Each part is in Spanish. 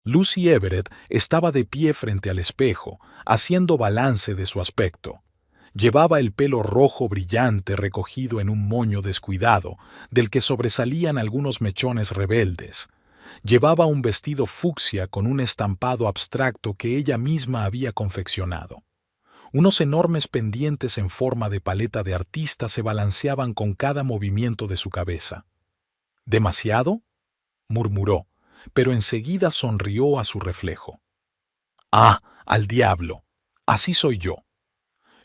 Lucy Everett estaba de pie frente al espejo, haciendo balance de su aspecto. Llevaba el pelo rojo brillante recogido en un moño descuidado, del que sobresalían algunos mechones rebeldes. Llevaba un vestido fucsia con un estampado abstracto que ella misma había confeccionado. Unos enormes pendientes en forma de paleta de artista se balanceaban con cada movimiento de su cabeza. ¿Demasiado?, murmuró, pero enseguida sonrió a su reflejo. «Ah, al diablo. Así soy yo».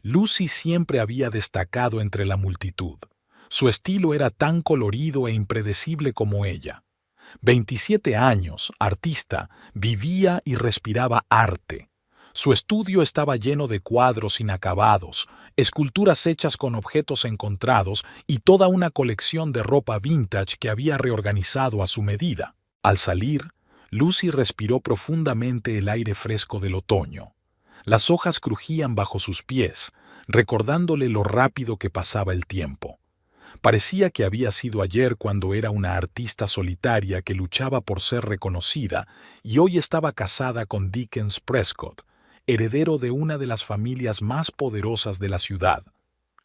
Lucy siempre había destacado entre la multitud. Su estilo era tan colorido e impredecible como ella. 27 años, artista, vivía y respiraba arte. Su estudio estaba lleno de cuadros inacabados, esculturas hechas con objetos encontrados y toda una colección de ropa vintage que había reorganizado a su medida. Al salir, Lucy respiró profundamente el aire fresco del otoño. Las hojas crujían bajo sus pies, recordándole lo rápido que pasaba el tiempo. Parecía que había sido ayer cuando era una artista solitaria que luchaba por ser reconocida y hoy estaba casada con Dickens Prescott, heredero de una de las familias más poderosas de la ciudad.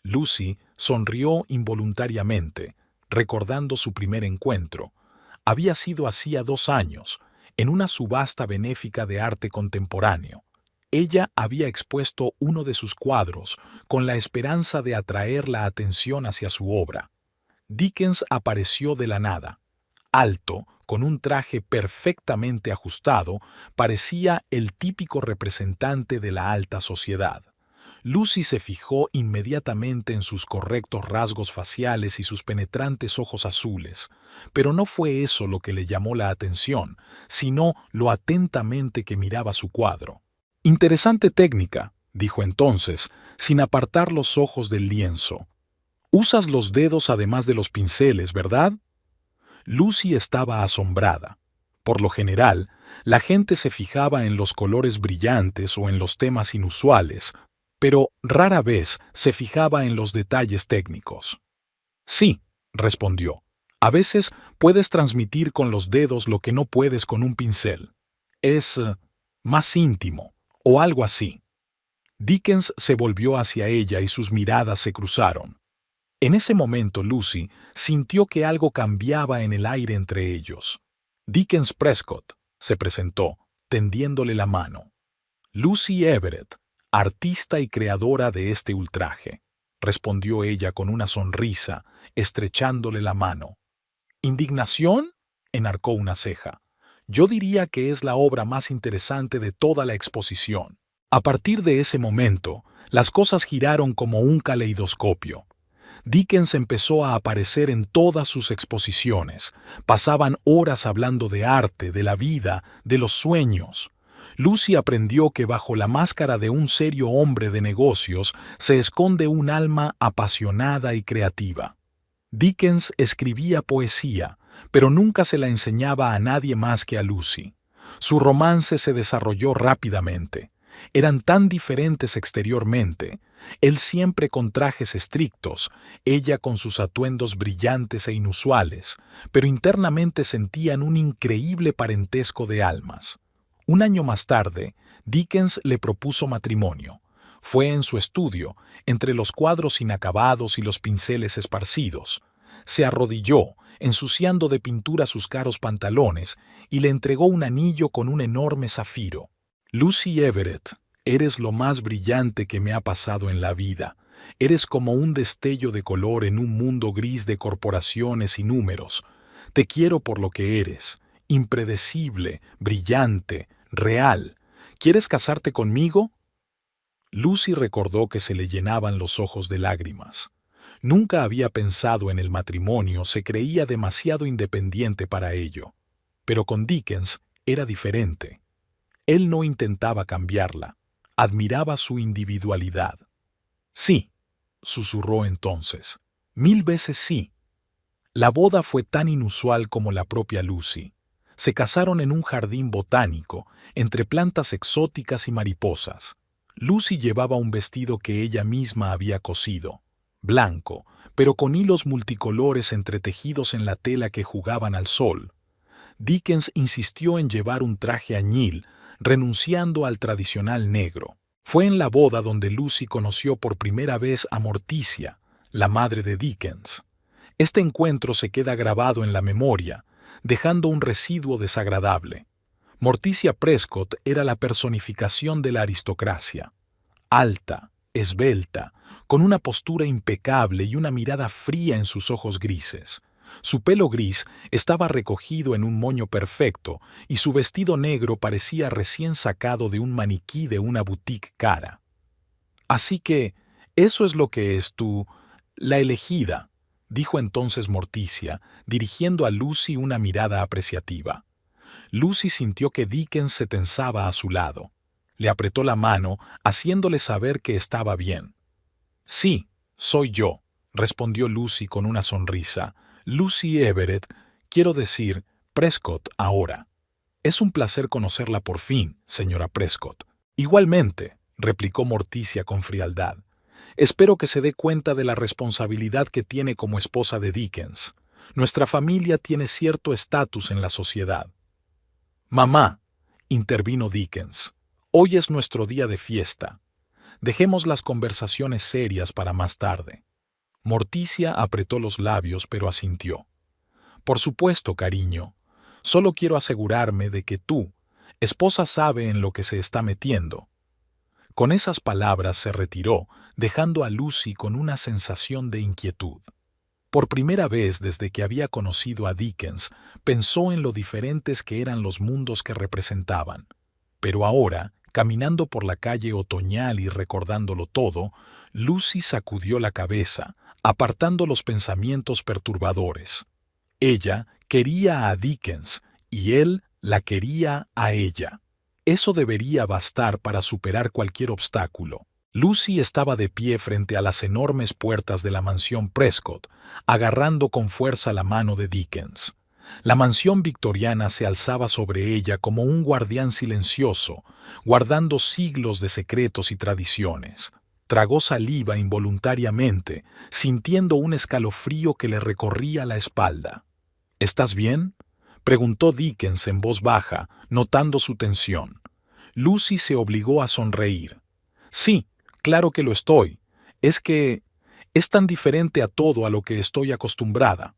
Lucy sonrió involuntariamente, recordando su primer encuentro. Había sido hacía 2 años, en una subasta benéfica de arte contemporáneo. Ella había expuesto uno de sus cuadros con la esperanza de atraer la atención hacia su obra. Dickens apareció de la nada. Alto, con un traje perfectamente ajustado, parecía el típico representante de la alta sociedad. Lucy se fijó inmediatamente en sus correctos rasgos faciales y sus penetrantes ojos azules, pero no fue eso lo que le llamó la atención, sino lo atentamente que miraba su cuadro. «Interesante técnica», dijo entonces, sin apartar los ojos del lienzo. «Usas los dedos además de los pinceles, ¿verdad?». Lucy estaba asombrada. Por lo general, la gente se fijaba en los colores brillantes o en los temas inusuales, pero rara vez se fijaba en los detalles técnicos. «Sí», respondió, «a veces puedes transmitir con los dedos lo que no puedes con un pincel. Es más íntimo, o algo así». Dickens se volvió hacia ella y sus miradas se cruzaron. En ese momento Lucy sintió que algo cambiaba en el aire entre ellos. «Dickens Prescott», se presentó, tendiéndole la mano. «Lucy Everett, artista y creadora de este ultraje», respondió ella con una sonrisa, estrechándole la mano. «¿Indignación?», enarcó una ceja. «Yo diría que es la obra más interesante de toda la exposición». A partir de ese momento, las cosas giraron como un caleidoscopio. Dickens empezó a aparecer en todas sus exposiciones. Pasaban horas hablando de arte, de la vida, de los sueños. Lucy aprendió que bajo la máscara de un serio hombre de negocios se esconde un alma apasionada y creativa. Dickens escribía poesía, pero nunca se la enseñaba a nadie más que a Lucy. Su romance se desarrolló rápidamente. Eran tan diferentes exteriormente, él siempre con trajes estrictos, ella con sus atuendos brillantes e inusuales, pero internamente sentían un increíble parentesco de almas. Un año más tarde, Dickens le propuso matrimonio. Fue en su estudio, entre los cuadros inacabados y los pinceles esparcidos. Se arrodilló, ensuciando de pintura sus caros pantalones, y le entregó un anillo con un enorme zafiro. «Lucy Everett, eres lo más brillante que me ha pasado en la vida. Eres como un destello de color en un mundo gris de corporaciones y números. Te quiero por lo que eres, impredecible, brillante, real. ¿Quieres casarte conmigo?». Lucy recordó que se le llenaban los ojos de lágrimas. Nunca había pensado en el matrimonio, se creía demasiado independiente para ello. Pero con Dickens era diferente. Él no intentaba cambiarla, admiraba su individualidad. «Sí», susurró entonces, «1000 veces sí». La boda fue tan inusual como la propia Lucy. Se casaron en un jardín botánico, entre plantas exóticas y mariposas. Lucy llevaba un vestido que ella misma había cosido, blanco, pero con hilos multicolores entretejidos en la tela que jugaban al sol. Dickens insistió en llevar un traje añil, renunciando al tradicional negro. Fue en la boda donde Lucy conoció por primera vez a Morticia, la madre de Dickens. Este encuentro se queda grabado en la memoria, dejando un residuo desagradable. Morticia Prescott era la personificación de la aristocracia. Alta, esbelta, con una postura impecable y una mirada fría en sus ojos grises. Su pelo gris estaba recogido en un moño perfecto y su vestido negro parecía recién sacado de un maniquí de una boutique cara. Así que, eso es lo que es tú, la elegida, dijo entonces Morticia, dirigiendo a Lucy una mirada apreciativa. Lucy sintió que Dickens se tensaba a su lado. Le apretó la mano, haciéndole saber que estaba bien. Sí, soy yo, respondió Lucy con una sonrisa. Lucy Everett, quiero decir, Prescott ahora. Es un placer conocerla por fin, señora Prescott. Igualmente, replicó Morticia con frialdad. Espero que se dé cuenta de la responsabilidad que tiene como esposa de Dickens. Nuestra familia tiene cierto estatus en la sociedad. Mamá, intervino Dickens, hoy es nuestro día de fiesta. Dejemos las conversaciones serias para más tarde. Morticia apretó los labios, pero asintió. Por supuesto, cariño. Solo quiero asegurarme de que tú, esposa, sabe en lo que se está metiendo. Con esas palabras se retiró, dejando a Lucy con una sensación de inquietud. Por primera vez desde que había conocido a Dickens, pensó en lo diferentes que eran los mundos que representaban. Pero ahora, caminando por la calle otoñal y recordándolo todo, Lucy sacudió la cabeza, apartando los pensamientos perturbadores. Ella quería a Dickens y él la quería a ella. Eso debería bastar para superar cualquier obstáculo. Lucy estaba de pie frente a las enormes puertas de la mansión Prescott, agarrando con fuerza la mano de Dickens. La mansión victoriana se alzaba sobre ella como un guardián silencioso, guardando siglos de secretos y tradiciones. Tragó saliva involuntariamente, sintiendo un escalofrío que le recorría la espalda. ¿Estás bien?, preguntó Dickens en voz baja, notando su tensión. Lucy se obligó a sonreír. Sí, claro que lo estoy. Es que es tan diferente a todo a lo que estoy acostumbrada.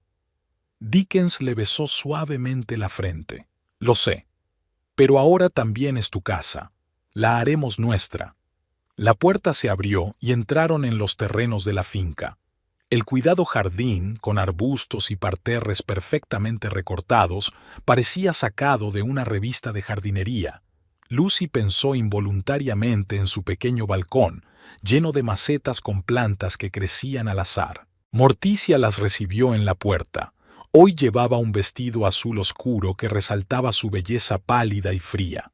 Dickens le besó suavemente la frente. Lo sé. Pero ahora también es tu casa. La haremos nuestra. La puerta se abrió y entraron en los terrenos de la finca. El cuidado jardín, con arbustos y parterres perfectamente recortados, parecía sacado de una revista de jardinería. Lucy pensó involuntariamente en su pequeño balcón, lleno de macetas con plantas que crecían al azar. Morticia las recibió en la puerta. Hoy llevaba un vestido azul oscuro que resaltaba su belleza pálida y fría.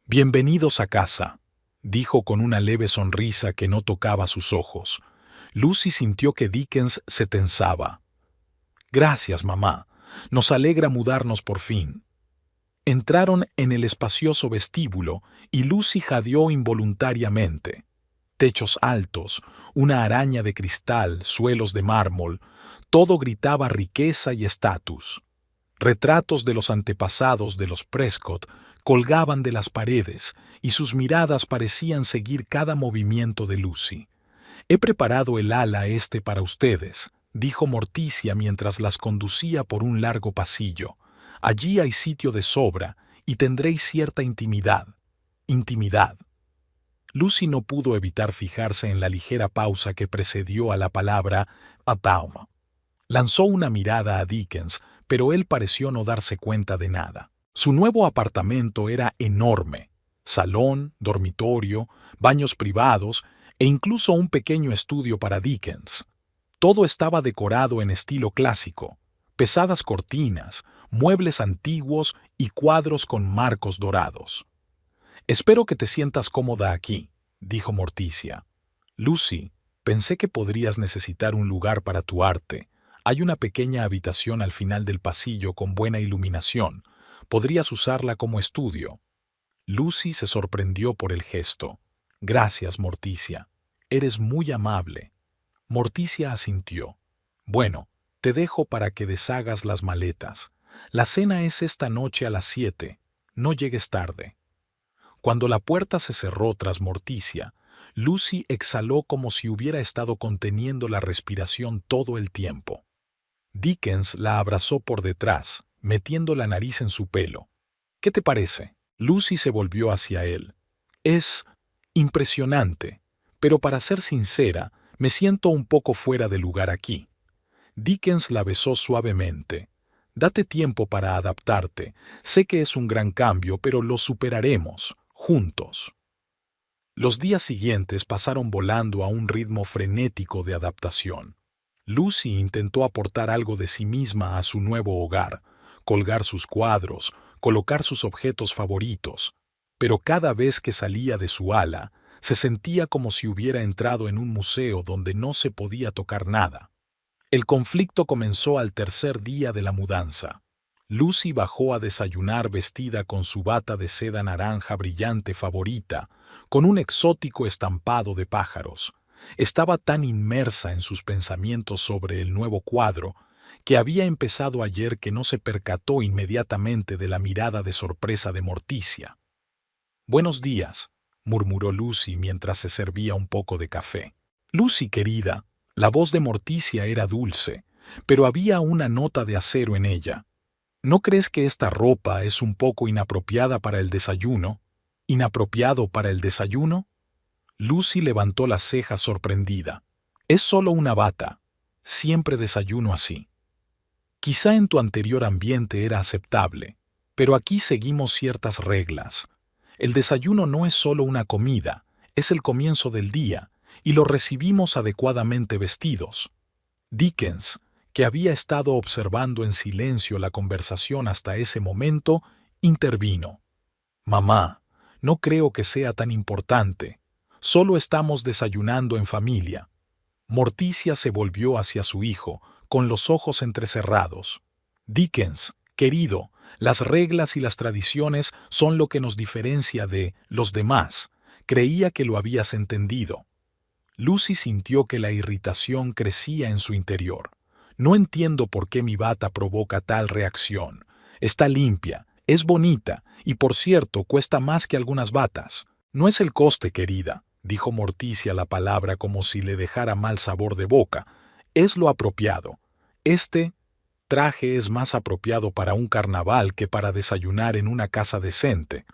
«Bienvenidos a casa», dijo con una leve sonrisa que no tocaba sus ojos. Lucy sintió que Dickens se tensaba. «Gracias, mamá. Nos alegra mudarnos por fin». Entraron en el espacioso vestíbulo y Lucy jadeó involuntariamente. Techos altos, una araña de cristal, suelos de mármol, todo gritaba riqueza y estatus. Retratos de los antepasados de los Prescott colgaban de las paredes y sus miradas parecían seguir cada movimiento de Lucy. «He preparado el ala para ustedes», dijo Morticia mientras las conducía por un largo pasillo. «Allí hay sitio de sobra y tendréis cierta intimidad». Intimidad. Lucy no pudo evitar fijarse en la ligera pausa que precedió a la palabra «about». Lanzó una mirada a Dickens, pero él pareció no darse cuenta de nada. Su nuevo apartamento era enorme. Salón, dormitorio, baños privados e incluso un pequeño estudio para Dickens. Todo estaba decorado en estilo clásico, pesadas cortinas, muebles antiguos y cuadros con marcos dorados. «Espero que te sientas cómoda aquí», dijo Morticia. «Lucy, pensé que podrías necesitar un lugar para tu arte. Hay una pequeña habitación al final del pasillo con buena iluminación. Podrías usarla como estudio». Lucy se sorprendió por el gesto. «Gracias, Morticia. Eres muy amable». Morticia asintió. «Bueno, te dejo para que deshagas las maletas. La cena es esta noche a las 7. No llegues tarde. Cuando la puerta se cerró tras Morticia, Lucy exhaló como si hubiera estado conteniendo la respiración todo el tiempo. Dickens la abrazó por detrás, metiendo la nariz en su pelo. ¿Qué te parece? Lucy se volvió hacia él. Es impresionante, pero para ser sincera, me siento un poco fuera de lugar aquí. Dickens la besó suavemente. Date tiempo para adaptarte. Sé que es un gran cambio, pero lo superaremos, juntos. Los días siguientes pasaron volando a un ritmo frenético de adaptación. Lucy intentó aportar algo de sí misma a su nuevo hogar, colgar sus cuadros, colocar sus objetos favoritos, pero cada vez que salía de su ala, se sentía como si hubiera entrado en un museo donde no se podía tocar nada. El conflicto comenzó al tercer día de la mudanza. Lucy bajó a desayunar vestida con su bata de seda naranja brillante favorita, con un exótico estampado de pájaros. Estaba tan inmersa en sus pensamientos sobre el nuevo cuadro, que había empezado ayer que no se percató inmediatamente de la mirada de sorpresa de Morticia. «Buenos días», murmuró Lucy mientras se servía un poco de café. «Lucy, querida», la voz de Morticia era dulce, pero había una nota de acero en ella. ¿No crees que esta ropa es un poco inapropiada para el desayuno? ¿Inapropiado para el desayuno? Lucy levantó las cejas sorprendida. Es solo una bata. Siempre desayuno así. Quizá en tu anterior ambiente era aceptable, pero aquí seguimos ciertas reglas. El desayuno no es solo una comida, es el comienzo del día, y lo recibimos adecuadamente vestidos. Dickens, que había estado observando en silencio la conversación hasta ese momento, intervino. «Mamá, no creo que sea tan importante. Solo estamos desayunando en familia». Morticia se volvió hacia su hijo, con los ojos entrecerrados. «Dickens, querido, las reglas y las tradiciones son lo que nos diferencia de los demás. Creía que lo habías entendido». Lucy sintió que la irritación crecía en su interior. «No entiendo por qué mi bata provoca tal reacción. Está limpia, es bonita, y por cierto, cuesta más que algunas batas». «No es el coste, querida», dijo Morticia la palabra como si le dejara mal sabor de boca. «Es lo apropiado. Este traje es más apropiado para un carnaval que para desayunar en una casa decente».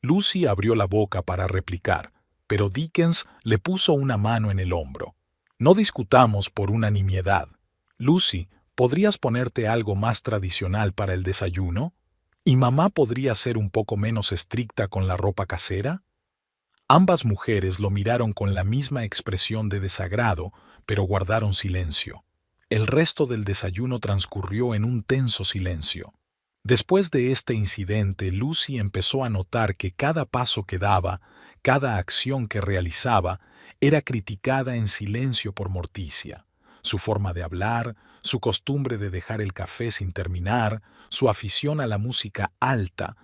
Lucy abrió la boca para replicar, pero Dickens le puso una mano en el hombro. «No discutamos por unanimidad. Lucy, ¿podrías ponerte algo más tradicional para el desayuno? ¿Y mamá podría ser un poco menos estricta con la ropa casera?» Ambas mujeres lo miraron con la misma expresión de desagrado, pero guardaron silencio. El resto del desayuno transcurrió en un tenso silencio. Después de este incidente, Lucy empezó a notar que cada paso que daba, cada acción que realizaba, era criticada en silencio por Morticia. Su forma de hablar, su costumbre de dejar el café sin terminar, su afición a la música alta,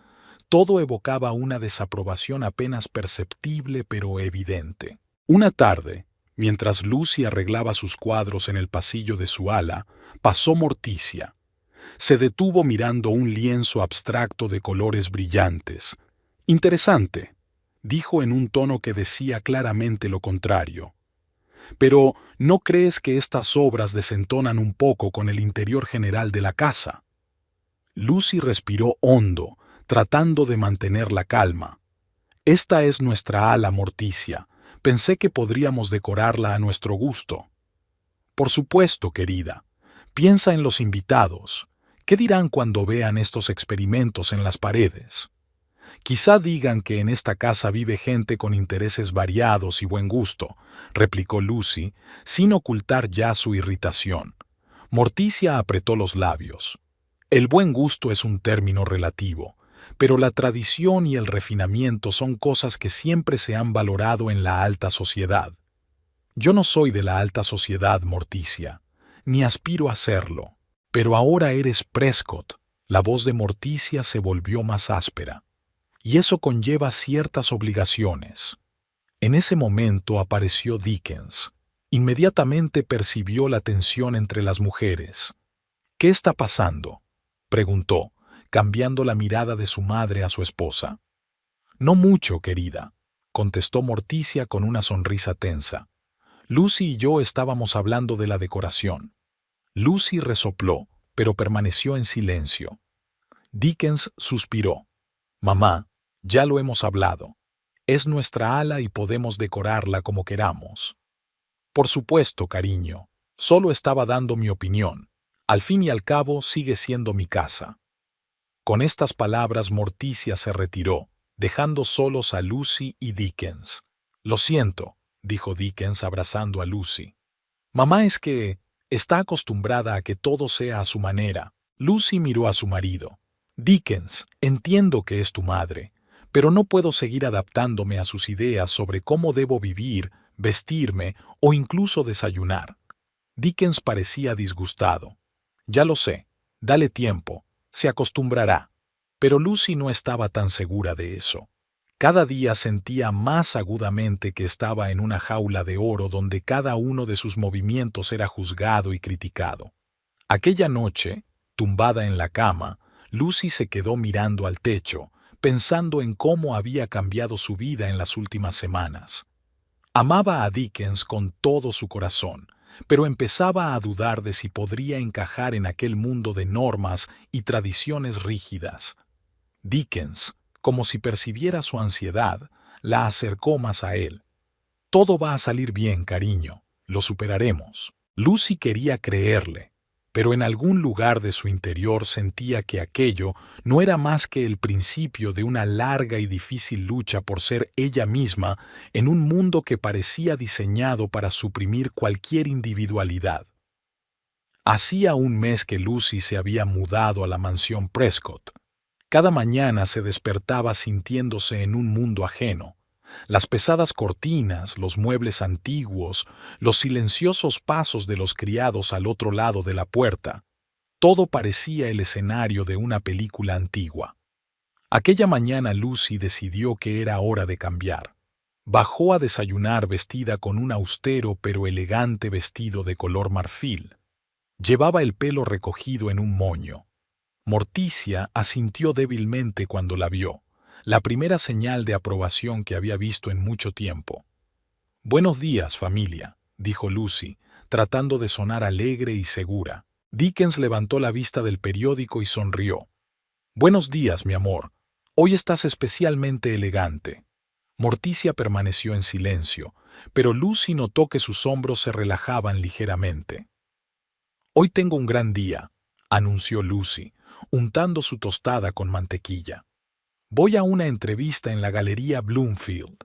todo evocaba una desaprobación apenas perceptible pero evidente. Una tarde, mientras Lucy arreglaba sus cuadros en el pasillo de su ala, pasó Morticia. Se detuvo mirando un lienzo abstracto de colores brillantes. «Interesante», dijo en un tono que decía claramente lo contrario. «Pero, ¿no crees que estas obras desentonan un poco con el interior general de la casa?» Lucy respiró hondo, tratando de mantener la calma. «Esta es nuestra ala, Morticia. Pensé que podríamos decorarla a nuestro gusto». «Por supuesto, querida. Piensa en los invitados. ¿Qué dirán cuando vean estos experimentos en las paredes? Quizá digan que en esta casa vive gente con intereses variados y buen gusto», replicó Lucy, sin ocultar ya su irritación. Morticia apretó los labios. «El buen gusto es un término relativo, pero la tradición y el refinamiento son cosas que siempre se han valorado en la alta sociedad. Yo no soy de la alta sociedad, Morticia, ni aspiro a serlo. Pero ahora eres Prescott». La voz de Morticia se volvió más áspera. «Y eso conlleva ciertas obligaciones». En ese momento apareció Dickens. Inmediatamente percibió la tensión entre las mujeres. «¿Qué está pasando?», preguntó, cambiando la mirada de su madre a su esposa. No mucho, querida, contestó Morticia con una sonrisa tensa. Lucy y yo estábamos hablando de la decoración. Lucy resopló, pero permaneció en silencio. Dickens suspiró. Mamá, ya lo hemos hablado. Es nuestra ala y podemos decorarla como queramos. Por supuesto, cariño. Solo estaba dando mi opinión. Al fin y al cabo sigue siendo mi casa. Con estas palabras Morticia se retiró, dejando solos a Lucy y Dickens. Lo siento, dijo Dickens abrazando a Lucy. Mamá es que está acostumbrada a que todo sea a su manera. Lucy miró a su marido. Dickens, entiendo que es tu madre, pero no puedo seguir adaptándome a sus ideas sobre cómo debo vivir, vestirme o incluso desayunar. Dickens parecía disgustado. Ya lo sé, dale tiempo, se acostumbrará. Pero Lucy no estaba tan segura de eso. Cada día sentía más agudamente que estaba en una jaula de oro donde cada uno de sus movimientos era juzgado y criticado. Aquella noche, tumbada en la cama, Lucy se quedó mirando al techo, pensando en cómo había cambiado su vida en las últimas semanas. Amaba a Dickens con todo su corazón, pero empezaba a dudar de si podría encajar en aquel mundo de normas y tradiciones rígidas. Dickens, como si percibiera su ansiedad, la acercó más a él. Todo va a salir bien, cariño, lo superaremos. Lucy quería creerle, pero en algún lugar de su interior sentía que aquello no era más que el principio de una larga y difícil lucha por ser ella misma en un mundo que parecía diseñado para suprimir cualquier individualidad. Hacía un mes que Lucy se había mudado a la mansión Prescott. Cada mañana se despertaba sintiéndose en un mundo ajeno. Las pesadas cortinas, los muebles antiguos, los silenciosos pasos de los criados al otro lado de la puerta, todo parecía el escenario de una película antigua. Aquella mañana Lucy decidió que era hora de cambiar. Bajó a desayunar vestida con un austero pero elegante vestido de color marfil. Llevaba el pelo recogido en un moño. Morticia asintió débilmente cuando la vio, la primera señal de aprobación que había visto en mucho tiempo. «Buenos días, familia», dijo Lucy, tratando de sonar alegre y segura. Dickens levantó la vista del periódico y sonrió. «Buenos días, mi amor. Hoy estás especialmente elegante». Morticia permaneció en silencio, pero Lucy notó que sus hombros se relajaban ligeramente. «Hoy tengo un gran día», anunció Lucy, untando su tostada con mantequilla. «Voy a una entrevista en la Galería Bloomfield».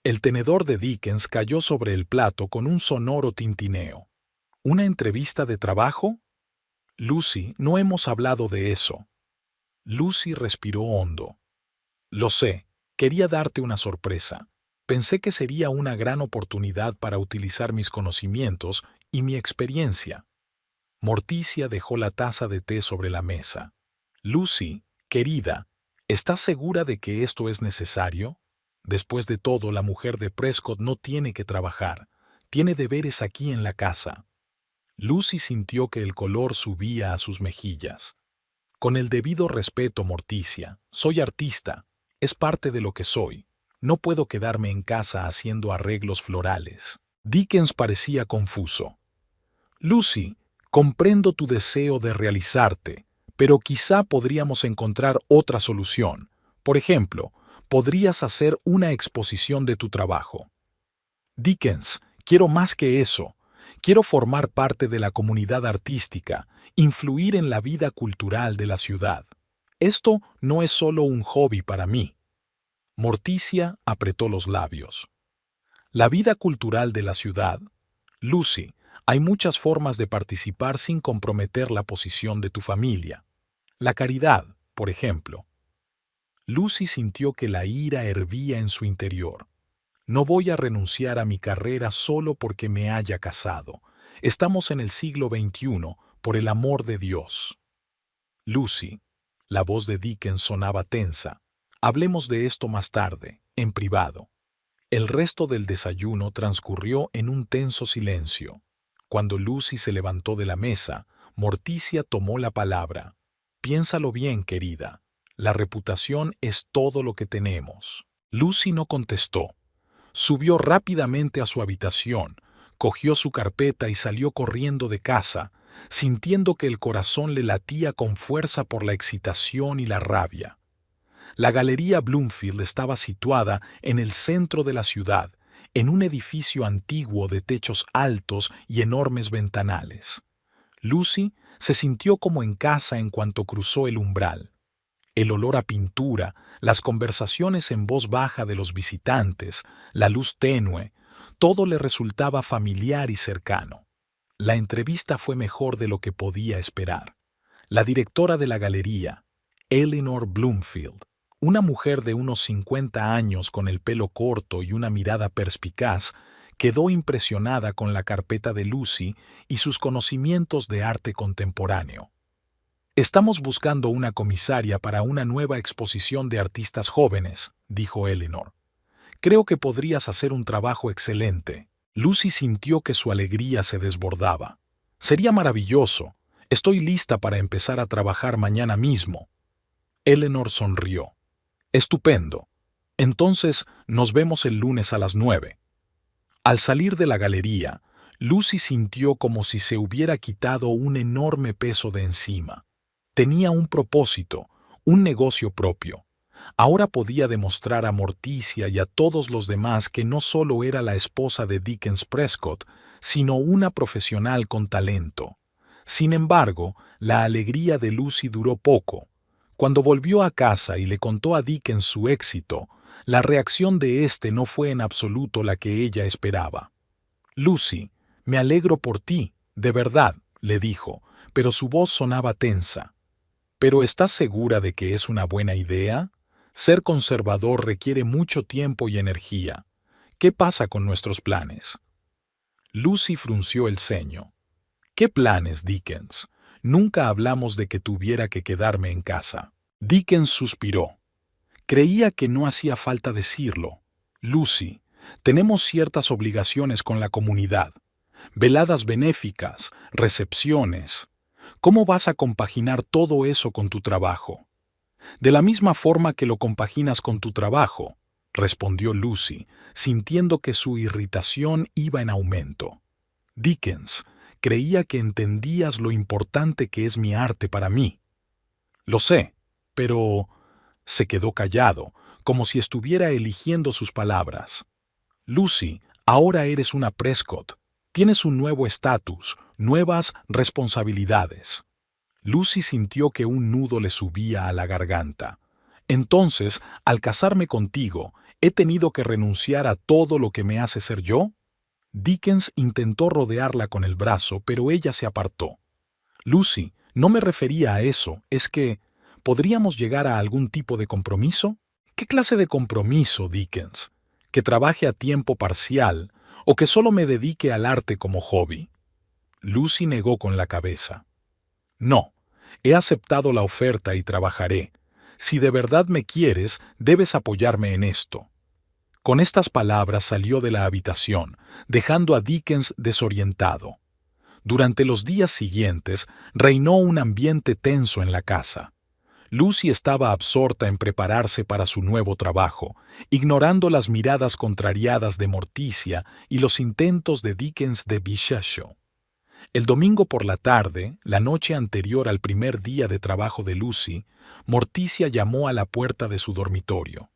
El tenedor de Dickens cayó sobre el plato con un sonoro tintineo. «¿Una entrevista de trabajo?» «Lucy, no hemos hablado de eso». Lucy respiró hondo. «Lo sé, quería darte una sorpresa. Pensé que sería una gran oportunidad para utilizar mis conocimientos y mi experiencia». Morticia dejó la taza de té sobre la mesa. «Lucy, querida, ¿estás segura de que esto es necesario? Después de todo, la mujer de Prescott no tiene que trabajar. Tiene deberes aquí en la casa». Lucy sintió que el color subía a sus mejillas. «Con el debido respeto, Morticia, soy artista. Es parte de lo que soy. No puedo quedarme en casa haciendo arreglos florales». Dickens parecía confuso. «Lucy, comprendo tu deseo de realizarte, pero quizá podríamos encontrar otra solución. Por ejemplo, podrías hacer una exposición de tu trabajo». «Dickens, quiero más que eso. Quiero formar parte de la comunidad artística, influir en la vida cultural de la ciudad. Esto no es solo un hobby para mí». Morticia apretó los labios. «La vida cultural de la ciudad. Lucy, hay muchas formas de participar sin comprometer la posición de tu familia. La caridad, por ejemplo». Lucy sintió que la ira hervía en su interior. «No voy a renunciar a mi carrera solo porque me haya casado. Estamos en el siglo XXI, por el amor de Dios». «Lucy», la voz de Dickens sonaba tensa, «hablemos de esto más tarde, en privado». El resto del desayuno transcurrió en un tenso silencio. Cuando Lucy se levantó de la mesa, Morticia tomó la palabra. Piénsalo bien, querida. La reputación es todo lo que tenemos. Lucy no contestó. Subió rápidamente a su habitación, cogió su carpeta y salió corriendo de casa, sintiendo que el corazón le latía con fuerza por la excitación y la rabia. La Galería Bloomfield estaba situada en el centro de la ciudad, en un edificio antiguo de techos altos y enormes ventanales. Lucy se sintió como en casa en cuanto cruzó el umbral. El olor a pintura, las conversaciones en voz baja de los visitantes, la luz tenue, todo le resultaba familiar y cercano. La entrevista fue mejor de lo que podía esperar. La directora de la galería, Eleanor Bloomfield, una mujer de unos 50 años con el pelo corto y una mirada perspicaz, quedó impresionada con la carpeta de Lucy y sus conocimientos de arte contemporáneo. «Estamos buscando una comisaria para una nueva exposición de artistas jóvenes», dijo Eleanor. «Creo que podrías hacer un trabajo excelente». Lucy sintió que su alegría se desbordaba. «Sería maravilloso. Estoy lista para empezar a trabajar mañana mismo». Eleanor sonrió. «Estupendo. Entonces nos vemos el lunes a las 9». Al salir de la galería, Lucy sintió como si se hubiera quitado un enorme peso de encima. Tenía un propósito, un negocio propio. Ahora podía demostrar a Morticia y a todos los demás que no solo era la esposa de Dickens Prescott, sino una profesional con talento. Sin embargo, la alegría de Lucy duró poco. Cuando volvió a casa y le contó a Dickens su éxito, la reacción de éste no fue en absoluto la que ella esperaba. «Lucy, me alegro por ti, de verdad», le dijo, pero su voz sonaba tensa. «¿Pero estás segura de que es una buena idea? Ser conservador requiere mucho tiempo y energía. ¿Qué pasa con nuestros planes?» Lucy frunció el ceño. «¿Qué planes, Dickens? Nunca hablamos de que tuviera que quedarme en casa». Dickens suspiró. Creía que no hacía falta decirlo. «Lucy, tenemos ciertas obligaciones con la comunidad. Veladas benéficas, recepciones. ¿Cómo vas a compaginar todo eso con tu trabajo?» «De la misma forma que lo compaginas con tu trabajo», respondió Lucy, sintiendo que su irritación iba en aumento. «Dickens, creía que entendías lo importante que es mi arte para mí». «Lo sé, pero…» Se quedó callado, como si estuviera eligiendo sus palabras. «Lucy, ahora eres una Prescott. Tienes un nuevo estatus, nuevas responsabilidades». Lucy sintió que un nudo le subía a la garganta. «Entonces, al casarme contigo, ¿he tenido que renunciar a todo lo que me hace ser yo?» Dickens intentó rodearla con el brazo, pero ella se apartó. «Lucy, no me refería a eso, es que… ¿podríamos llegar a algún tipo de compromiso?» «¿Qué clase de compromiso, Dickens? ¿Que trabaje a tiempo parcial o que solo me dedique al arte como hobby?» Lucy negó con la cabeza. «No, he aceptado la oferta y trabajaré. Si de verdad me quieres, debes apoyarme en esto». Con estas palabras salió de la habitación, dejando a Dickens desorientado. Durante los días siguientes reinó un ambiente tenso en la casa. Lucy estaba absorta en prepararse para su nuevo trabajo, ignorando las miradas contrariadas de Morticia y los intentos de Dickens de bichacho. El domingo por la tarde, la noche anterior al primer día de trabajo de Lucy, Morticia llamó a la puerta de su dormitorio.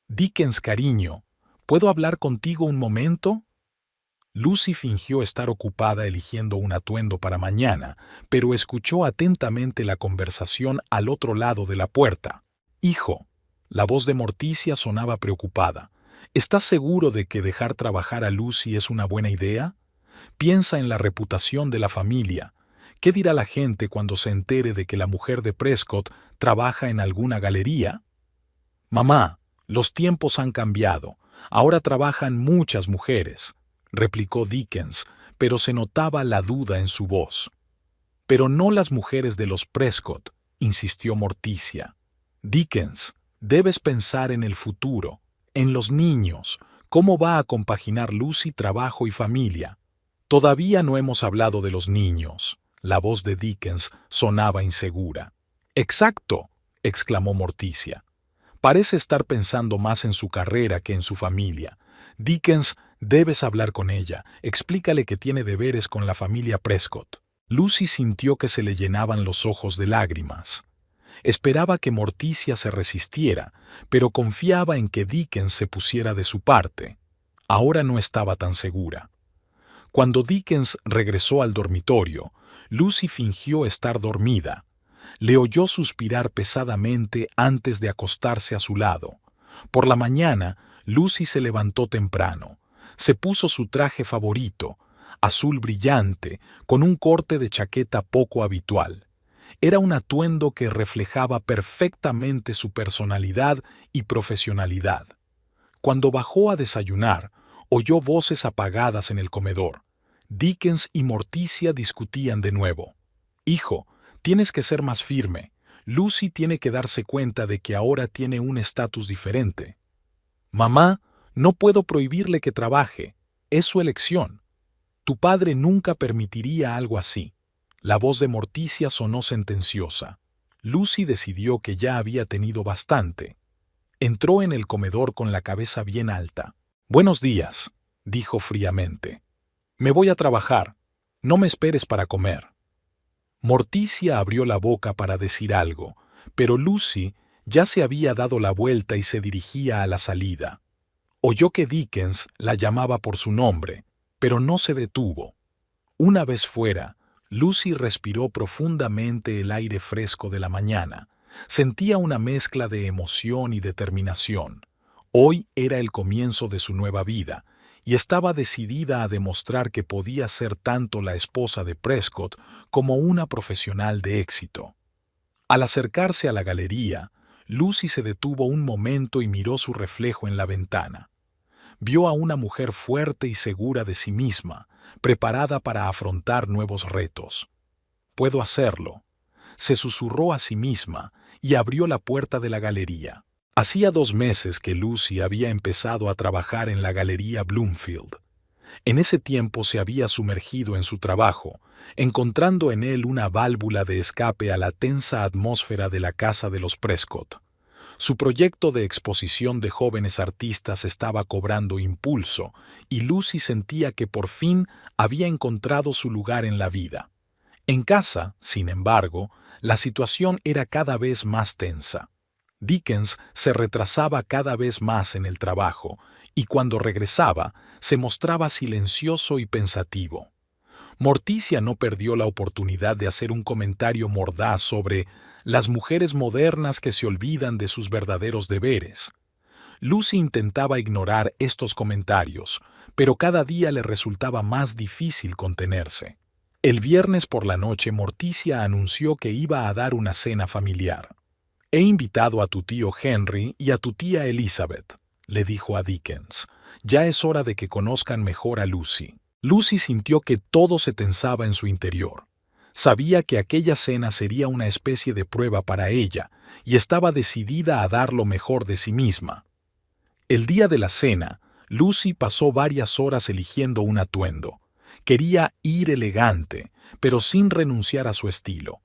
«Dickens, cariño, ¿puedo hablar contigo un momento?» Lucy fingió estar ocupada eligiendo un atuendo para mañana, pero escuchó atentamente la conversación al otro lado de la puerta. «Hijo», la voz de Morticia sonaba preocupada, «¿estás seguro de que dejar trabajar a Lucy es una buena idea? Piensa en la reputación de la familia. ¿Qué dirá la gente cuando se entere de que la mujer de Prescott trabaja en alguna galería?» «Mamá, los tiempos han cambiado. Ahora trabajan muchas mujeres», replicó Dickens, pero se notaba la duda en su voz. «Pero no las mujeres de los Prescott», insistió Morticia. «Dickens, debes pensar en el futuro, en los niños. ¿Cómo va a compaginar Lucy trabajo y familia?» «Todavía no hemos hablado de los niños». La voz de Dickens sonaba insegura. Exacto, exclamó Morticia. Parece estar pensando más en su carrera que en su familia. Dickens, debes hablar con ella. Explícale que tiene deberes con la familia Prescott. Lucy sintió que se le llenaban los ojos de lágrimas. Esperaba que Morticia se resistiera, pero confiaba en que Dickens se pusiera de su parte. Ahora no estaba tan segura. Cuando Dickens regresó al dormitorio, Lucy fingió estar dormida. Le oyó suspirar pesadamente antes de acostarse a su lado. Por la mañana, Lucy se levantó temprano. Se puso su traje favorito, azul brillante, con un corte de chaqueta poco habitual. Era un atuendo que reflejaba perfectamente su personalidad y profesionalidad. Cuando bajó a desayunar, oyó voces apagadas en el comedor. Dickens y Morticia discutían de nuevo. «Hijo, tienes que ser más firme. Lucy tiene que darse cuenta de que ahora tiene un estatus diferente». «Mamá, no puedo prohibirle que trabaje. Es su elección. Tu padre nunca permitiría algo así». La voz de Morticia sonó sentenciosa. Lucy decidió que ya había tenido bastante. Entró en el comedor con la cabeza bien alta. «Buenos días», dijo fríamente. «Me voy a trabajar. No me esperes para comer». Morticia abrió la boca para decir algo, pero Lucy ya se había dado la vuelta y se dirigía a la salida. Oyó que Dickens la llamaba por su nombre, pero no se detuvo. Una vez fuera, Lucy respiró profundamente el aire fresco de la mañana. Sentía una mezcla de emoción y determinación. Hoy era el comienzo de su nueva vida, y estaba decidida a demostrar que podía ser tanto la esposa de Prescott como una profesional de éxito. Al acercarse a la galería, Lucy se detuvo un momento y miró su reflejo en la ventana. Vio a una mujer fuerte y segura de sí misma, preparada para afrontar nuevos retos. «Puedo hacerlo», se susurró a sí misma y abrió la puerta de la galería. Hacía 2 meses que Lucy había empezado a trabajar en la Galería Bloomfield. En ese tiempo se había sumergido en su trabajo, encontrando en él una válvula de escape a la tensa atmósfera de la casa de los Prescott. Su proyecto de exposición de jóvenes artistas estaba cobrando impulso y Lucy sentía que por fin había encontrado su lugar en la vida. En casa, sin embargo, la situación era cada vez más tensa. Dickens se retrasaba cada vez más en el trabajo y cuando regresaba se mostraba silencioso y pensativo. Morticia no perdió la oportunidad de hacer un comentario mordaz sobre las mujeres modernas que se olvidan de sus verdaderos deberes. Lucy intentaba ignorar estos comentarios, pero cada día le resultaba más difícil contenerse. El viernes por la noche Morticia anunció que iba a dar una cena familiar. «He invitado a tu tío Henry y a tu tía Elizabeth», le dijo a Dickens. «Ya es hora de que conozcan mejor a Lucy». Lucy sintió que todo se tensaba en su interior. Sabía que aquella cena sería una especie de prueba para ella y estaba decidida a dar lo mejor de sí misma. El día de la cena, Lucy pasó varias horas eligiendo un atuendo. Quería ir elegante, pero sin renunciar a su estilo.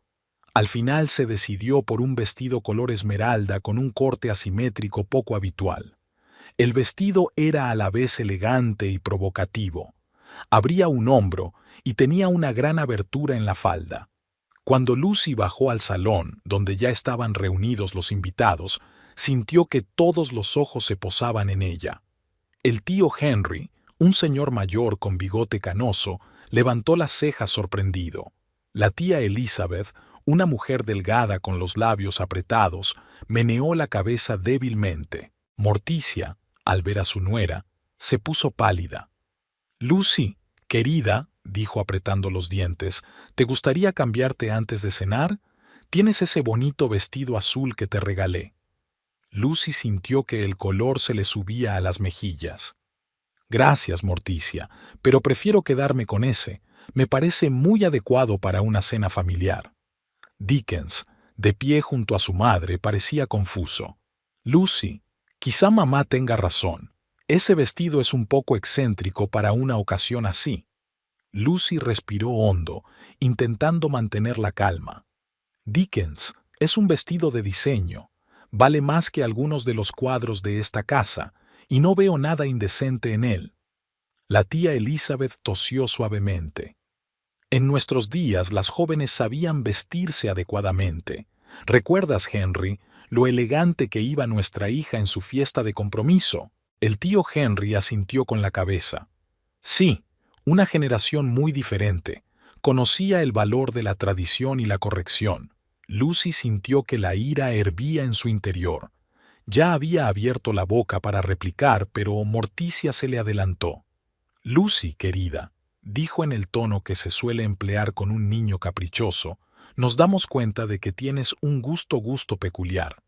Al final se decidió por un vestido color esmeralda con un corte asimétrico poco habitual. El vestido era a la vez elegante y provocativo. Abría un hombro y tenía una gran abertura en la falda. Cuando Lucy bajó al salón, donde ya estaban reunidos los invitados, sintió que todos los ojos se posaban en ella. El tío Henry, un señor mayor con bigote canoso, levantó las cejas sorprendido. La tía Elizabeth, una mujer delgada con los labios apretados, meneó la cabeza débilmente. Morticia, al ver a su nuera, se puso pálida. «Lucy, querida», dijo apretando los dientes, «¿te gustaría cambiarte antes de cenar? Tienes ese bonito vestido azul que te regalé». Lucy sintió que el color se le subía a las mejillas. «Gracias, Morticia, pero prefiero quedarme con ese. Me parece muy adecuado para una cena familiar». Dickens, de pie junto a su madre, parecía confuso. «Lucy, quizá mamá tenga razón. Ese vestido es un poco excéntrico para una ocasión así». Lucy respiró hondo, intentando mantener la calma. «Dickens, Es un vestido de diseño. Vale más que algunos de los cuadros de esta casa, y no veo nada indecente en él. La tía Elizabeth tosió suavemente. En nuestros días las jóvenes sabían vestirse adecuadamente. ¿Recuerdas, Henry, lo elegante que iba nuestra hija en su fiesta de compromiso? El tío Henry asintió con la cabeza. Sí, una generación muy diferente. Conocía el valor de la tradición y la corrección. Lucy sintió que la ira hervía en su interior. Ya había abierto la boca para replicar, pero Morticia se le adelantó. Lucy, querida, dijo en el tono que se suele emplear con un niño caprichoso, nos damos cuenta de que tienes un gusto peculiar.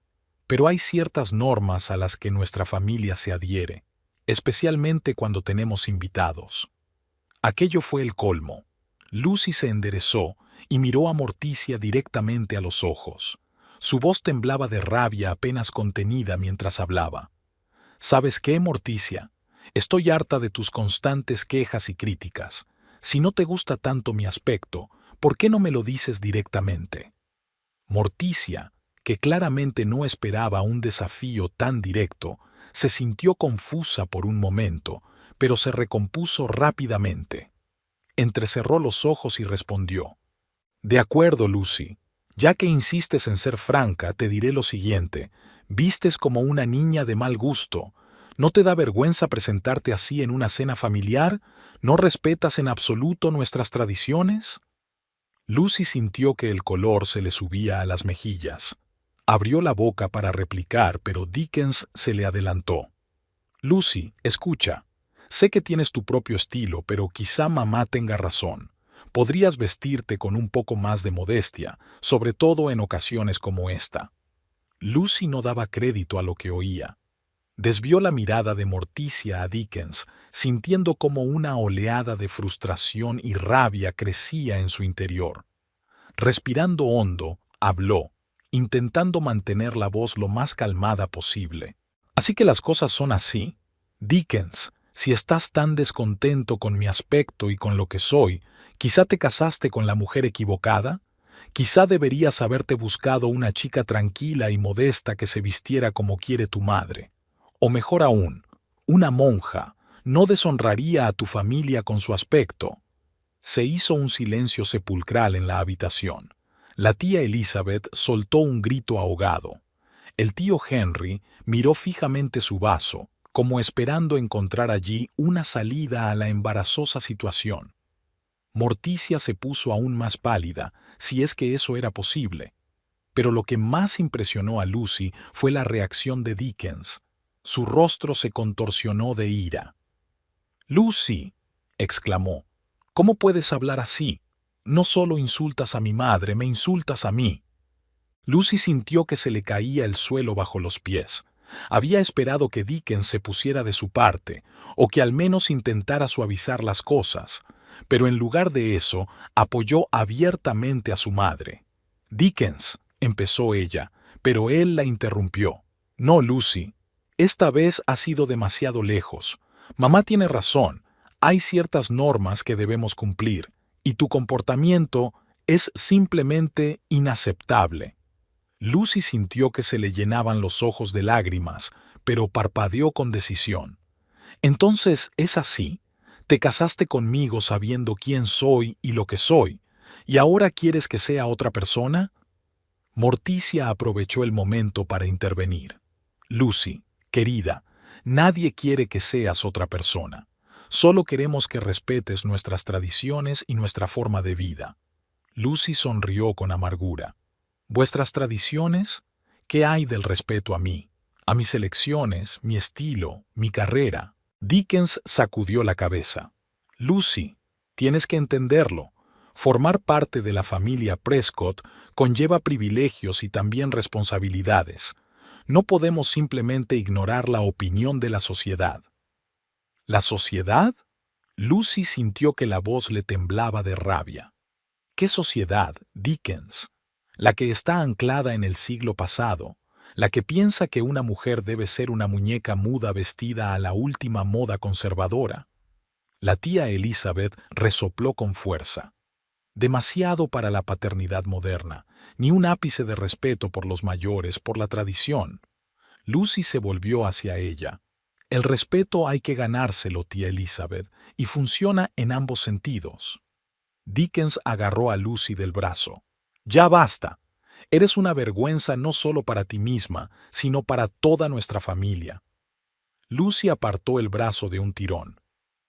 Pero hay ciertas normas a las que nuestra familia se adhiere, especialmente cuando tenemos invitados. Aquello fue el colmo. Lucy se enderezó y miró a Morticia directamente a los ojos. Su voz temblaba de rabia apenas contenida mientras hablaba. ¿Sabes qué, Morticia? Estoy harta de tus constantes quejas y críticas. Si no te gusta tanto mi aspecto, ¿por qué no me lo dices directamente? Morticia, que claramente no esperaba un desafío tan directo, se sintió confusa por un momento, pero se recompuso rápidamente. Entrecerró los ojos y respondió. De acuerdo, Lucy. Ya que insistes en ser franca, te diré lo siguiente. Vistes como una niña de mal gusto. ¿No te da vergüenza presentarte así en una cena familiar? ¿No respetas en absoluto nuestras tradiciones? Lucy sintió que el color se le subía a las mejillas. Abrió la boca para replicar, pero Dickens se le adelantó. Lucy, escucha. Sé que tienes tu propio estilo, pero quizá mamá tenga razón. Podrías vestirte con un poco más de modestia, sobre todo en ocasiones como esta. Lucy no daba crédito a lo que oía. Desvió la mirada de Morticia a Dickens, sintiendo como una oleada de frustración y rabia crecía en su interior. Respirando hondo, habló, intentando mantener la voz lo más calmada posible. Así que las cosas son así. Dickens, si estás tan descontento con mi aspecto y con lo que soy, ¿quizá te casaste con la mujer equivocada? Quizá deberías haberte buscado una chica tranquila y modesta que se vistiera como quiere tu madre. O mejor aún, una monja. No deshonraría a tu familia con su aspecto. Se hizo un silencio sepulcral en la habitación. La tía Elizabeth soltó un grito ahogado. El tío Henry miró fijamente su vaso, como esperando encontrar allí una salida a la embarazosa situación. Morticia se puso aún más pálida, si es que eso era posible. Pero lo que más impresionó a Lucy fue la reacción de Dickens. Su rostro se contorsionó de ira. «Lucy», exclamó, «¿cómo puedes hablar así? No solo insultas a mi madre, me insultas a mí». Lucy sintió que se le caía el suelo bajo los pies. Había esperado que Dickens se pusiera de su parte, o que al menos intentara suavizar las cosas, pero en lugar de eso, apoyó abiertamente a su madre. «Dickens», empezó ella, pero él la interrumpió. «No, Lucy, esta vez has ido demasiado lejos. Mamá tiene razón, hay ciertas normas que debemos cumplir, y tu comportamiento es simplemente inaceptable». Lucy sintió que se le llenaban los ojos de lágrimas, pero parpadeó con decisión. «Entonces, ¿es así? Te casaste conmigo sabiendo quién soy y lo que soy, ¿y ahora quieres que sea otra persona?» Morticia aprovechó el momento para intervenir. «Lucy, querida, nadie quiere que seas otra persona. Solo queremos que respetes nuestras tradiciones y nuestra forma de vida». Lucy sonrió con amargura. «¿Vuestras tradiciones? ¿Qué hay del respeto a mí? A mis elecciones, mi estilo, mi carrera?» Dickens sacudió la cabeza. «Lucy, tienes que entenderlo. Formar parte de la familia Prescott conlleva privilegios y también responsabilidades. No podemos simplemente ignorar la opinión de la sociedad». «¿La sociedad?» Lucy sintió que la voz le temblaba de rabia. «¿Qué sociedad, Dickens? La que está anclada en el siglo pasado, la que piensa que una mujer debe ser una muñeca muda vestida a la última moda conservadora». La tía Elizabeth resopló con fuerza. demasiado para la paternidad moderna, ni un ápice de respeto por los mayores, por la tradición. Lucy se volvió hacia ella. El respeto hay que ganárselo, tía Elizabeth, y funciona en ambos sentidos. Dickens agarró a Lucy del brazo. Ya basta. Eres una vergüenza no solo para ti misma, sino para toda nuestra familia. Lucy apartó el brazo de un tirón.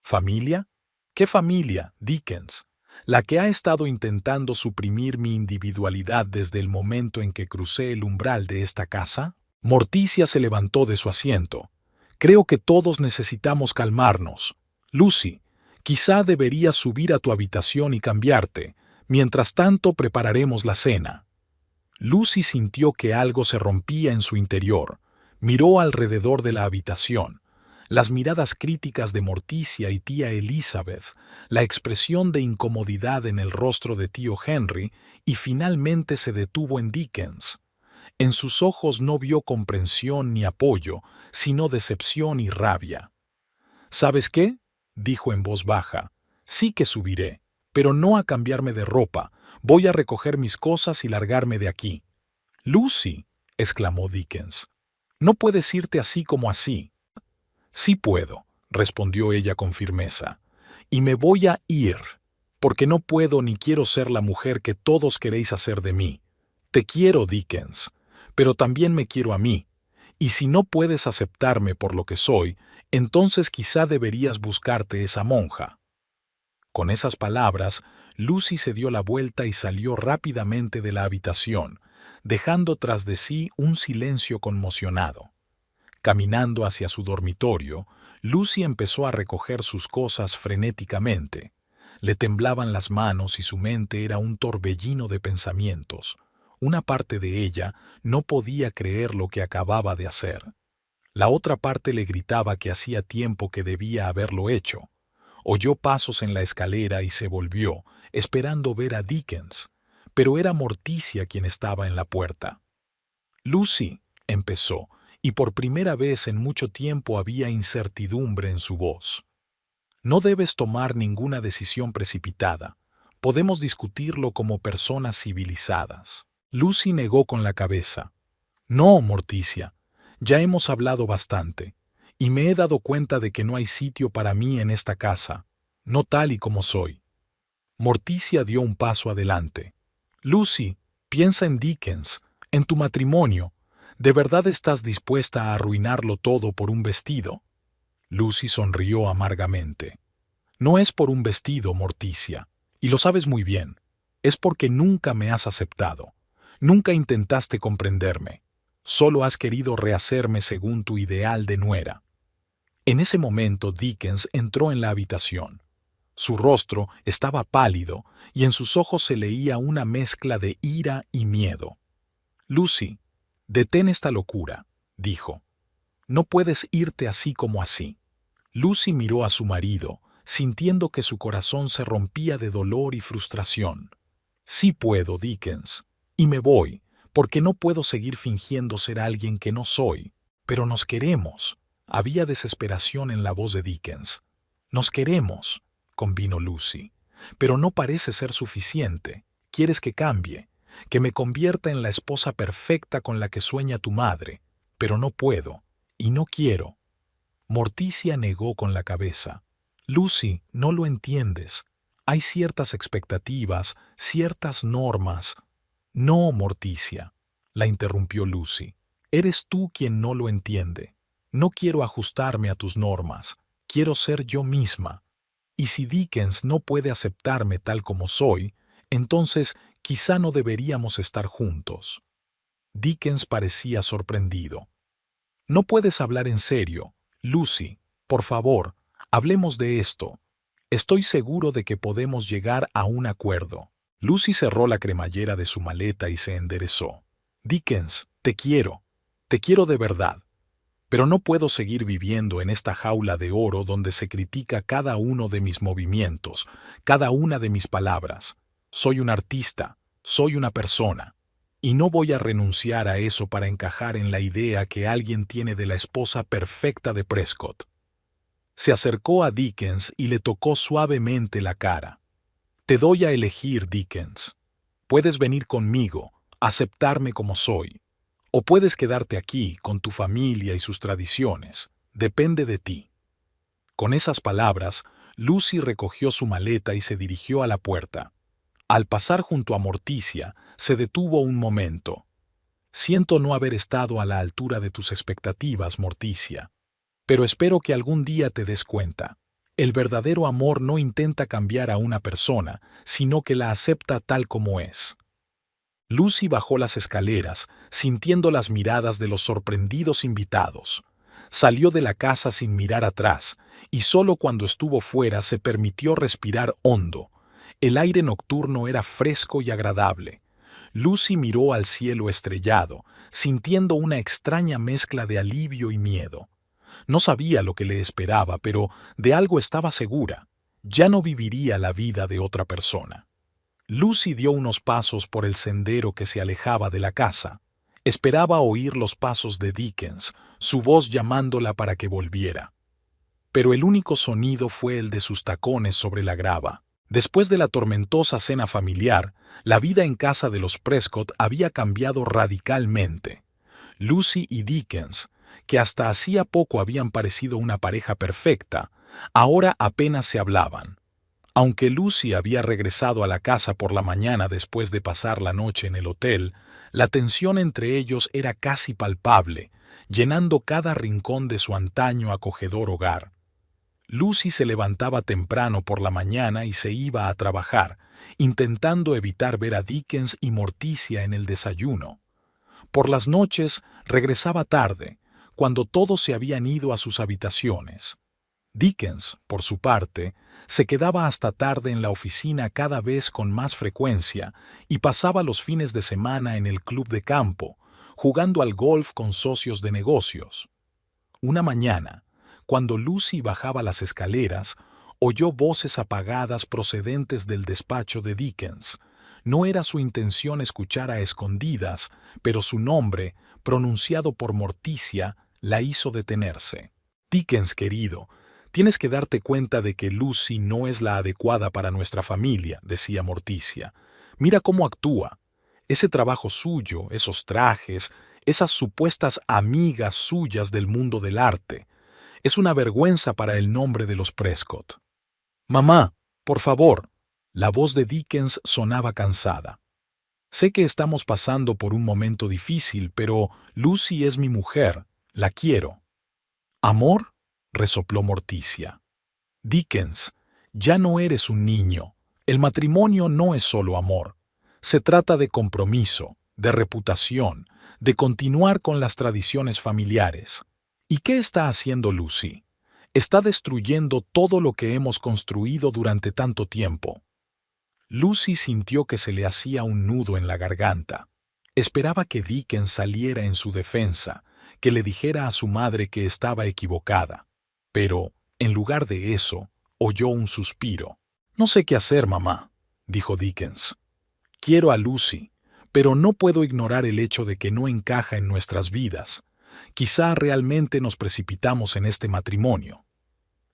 ¿Familia? ¿Qué familia, Dickens? La que ha estado intentando suprimir mi individualidad desde el momento en que crucé el umbral de esta casa. Morticia se levantó de su asiento. Creo que todos necesitamos calmarnos. Lucy, quizá deberías subir a tu habitación y cambiarte. Mientras tanto, prepararemos la cena. Lucy sintió que algo se rompía en su interior. Miró alrededor de la habitación. Las miradas críticas de Morticia y tía Elizabeth, la expresión de incomodidad en el rostro de tío Henry, y finalmente se detuvo en Dickens. En sus ojos no vio comprensión ni apoyo, sino decepción y rabia. ¿Sabes qué?, dijo en voz baja. Sí que subiré, pero no a cambiarme de ropa. Voy a recoger mis cosas y largarme de aquí. Lucy, exclamó Dickens, no puedes irte así como así. Sí puedo, respondió ella con firmeza, y me voy a ir, porque no puedo ni quiero ser la mujer que todos queréis hacer de mí. Te quiero, Dickens, pero también me quiero a mí, y si no puedes aceptarme por lo que soy, entonces quizá deberías buscarte esa monja. Con esas palabras, Lucy se dio la vuelta y salió rápidamente de la habitación, dejando tras de sí un silencio conmocionado. Caminando hacia su dormitorio, Lucy empezó a recoger sus cosas frenéticamente. Le temblaban las manos y su mente era un torbellino de pensamientos. Una parte de ella no podía creer lo que acababa de hacer. La otra parte le gritaba que hacía tiempo que debía haberlo hecho. Oyó pasos en la escalera y se volvió, esperando ver a Dickens, pero era Morticia quien estaba en la puerta. Lucy, empezó, y por primera vez en mucho tiempo había incertidumbre en su voz. No debes tomar ninguna decisión precipitada. Podemos discutirlo como personas civilizadas. Lucy negó con la cabeza. No, Morticia, ya hemos hablado bastante, y me he dado cuenta de que no hay sitio para mí en esta casa, no tal y como soy. Morticia dio un paso adelante. Lucy, piensa en Dickens, en tu matrimonio. ¿De verdad estás dispuesta a arruinarlo todo por un vestido? Lucy sonrió amargamente. No es por un vestido, Morticia, y lo sabes muy bien. Es porque nunca me has aceptado. Nunca intentaste comprenderme. Solo has querido rehacerme según tu ideal de nuera. En ese momento Dickens entró en la habitación. Su rostro estaba pálido y en sus ojos se leía una mezcla de ira y miedo. Lucy, detén esta locura, dijo. No puedes irte así como así. Lucy miró a su marido, sintiendo que su corazón se rompía de dolor y frustración. Sí puedo, Dickens, y me voy, porque no puedo seguir fingiendo ser alguien que no soy. Pero nos queremos. Había desesperación en la voz de Dickens. Nos queremos, convino Lucy, pero no parece ser suficiente. Quieres que cambie, que me convierta en la esposa perfecta con la que sueña tu madre, pero no puedo, y no quiero. Morticia negó con la cabeza. Lucy, no lo entiendes. Hay ciertas expectativas, ciertas normas. No, Morticia, la interrumpió Lucy. Eres tú quien no lo entiende. No quiero ajustarme a tus normas. Quiero ser yo misma. Y si Dickens no puede aceptarme tal como soy, entonces quizá no deberíamos estar juntos. Dickens parecía sorprendido. No puedes hablar en serio. Lucy, por favor, hablemos de esto. Estoy seguro de que podemos llegar a un acuerdo. Lucy cerró la cremallera de su maleta y se enderezó. Dickens, te quiero de verdad. Pero no puedo seguir viviendo en esta jaula de oro donde se critica cada uno de mis movimientos, cada una de mis palabras. Soy un artista, soy una persona. Y no voy a renunciar a eso para encajar en la idea que alguien tiene de la esposa perfecta de Prescott. Se acercó a Dickens y le tocó suavemente la cara. Te doy a elegir, Dickens. Puedes venir conmigo, aceptarme como soy. O puedes quedarte aquí con tu familia y sus tradiciones. Depende de ti. Con esas palabras, Lucy recogió su maleta y se dirigió a la puerta. Al pasar junto a Morticia, se detuvo un momento. Siento no haber estado a la altura de tus expectativas, Morticia. Pero espero que algún día te des cuenta. El verdadero amor no intenta cambiar a una persona, sino que la acepta tal como es. Lucy bajó las escaleras, sintiendo las miradas de los sorprendidos invitados. Salió de la casa sin mirar atrás, y solo cuando estuvo fuera se permitió respirar hondo. El aire nocturno era fresco y agradable. Lucy miró al cielo estrellado, sintiendo una extraña mezcla de alivio y miedo. No sabía lo que le esperaba, pero de algo estaba segura. Ya no viviría la vida de otra persona. Lucy dio unos pasos por el sendero que se alejaba de la casa. Esperaba oír los pasos de Dickens, su voz llamándola para que volviera. Pero el único sonido fue el de sus tacones sobre la grava. Después de la tormentosa cena familiar, la vida en casa de los Prescott había cambiado radicalmente. Lucy y Dickens, que hasta hacía poco habían parecido una pareja perfecta, ahora apenas se hablaban. Aunque Lucy había regresado a la casa por la mañana después de pasar la noche en el hotel, la tensión entre ellos era casi palpable, llenando cada rincón de su antaño acogedor hogar. Lucy se levantaba temprano por la mañana y se iba a trabajar, intentando evitar ver a Dickens y Morticia en el desayuno. Por las noches regresaba tarde, cuando todos se habían ido a sus habitaciones. Dickens, por su parte, se quedaba hasta tarde en la oficina cada vez con más frecuencia y pasaba los fines de semana en el club de campo, jugando al golf con socios de negocios. Una mañana, cuando Lucy bajaba las escaleras, oyó voces apagadas procedentes del despacho de Dickens. No era su intención escuchar a escondidas, pero su nombre, pronunciado por Morticia, la hizo detenerse. Dickens, querido, tienes que darte cuenta de que Lucy no es la adecuada para nuestra familia, decía Morticia. Mira cómo actúa. Ese trabajo suyo, esos trajes, esas supuestas amigas suyas del mundo del arte. Es una vergüenza para el nombre de los Prescott. Mamá, por favor. La voz de Dickens sonaba cansada. Sé que estamos pasando por un momento difícil, pero Lucy es mi mujer. La quiero. ¿Amor? Resopló Morticia. Dickens, ya no eres un niño. El matrimonio no es solo amor. Se trata de compromiso, de reputación, de continuar con las tradiciones familiares. ¿Y qué está haciendo Lucy? Está destruyendo todo lo que hemos construido durante tanto tiempo. Lucy sintió que se le hacía un nudo en la garganta. Esperaba que Dickens saliera en su defensa, que le dijera a su madre que estaba equivocada. Pero, en lugar de eso, oyó un suspiro. No sé qué hacer, mamá, dijo Dickens. Quiero a Lucy, pero no puedo ignorar el hecho de que no encaja en nuestras vidas. Quizá realmente nos precipitamos en este matrimonio.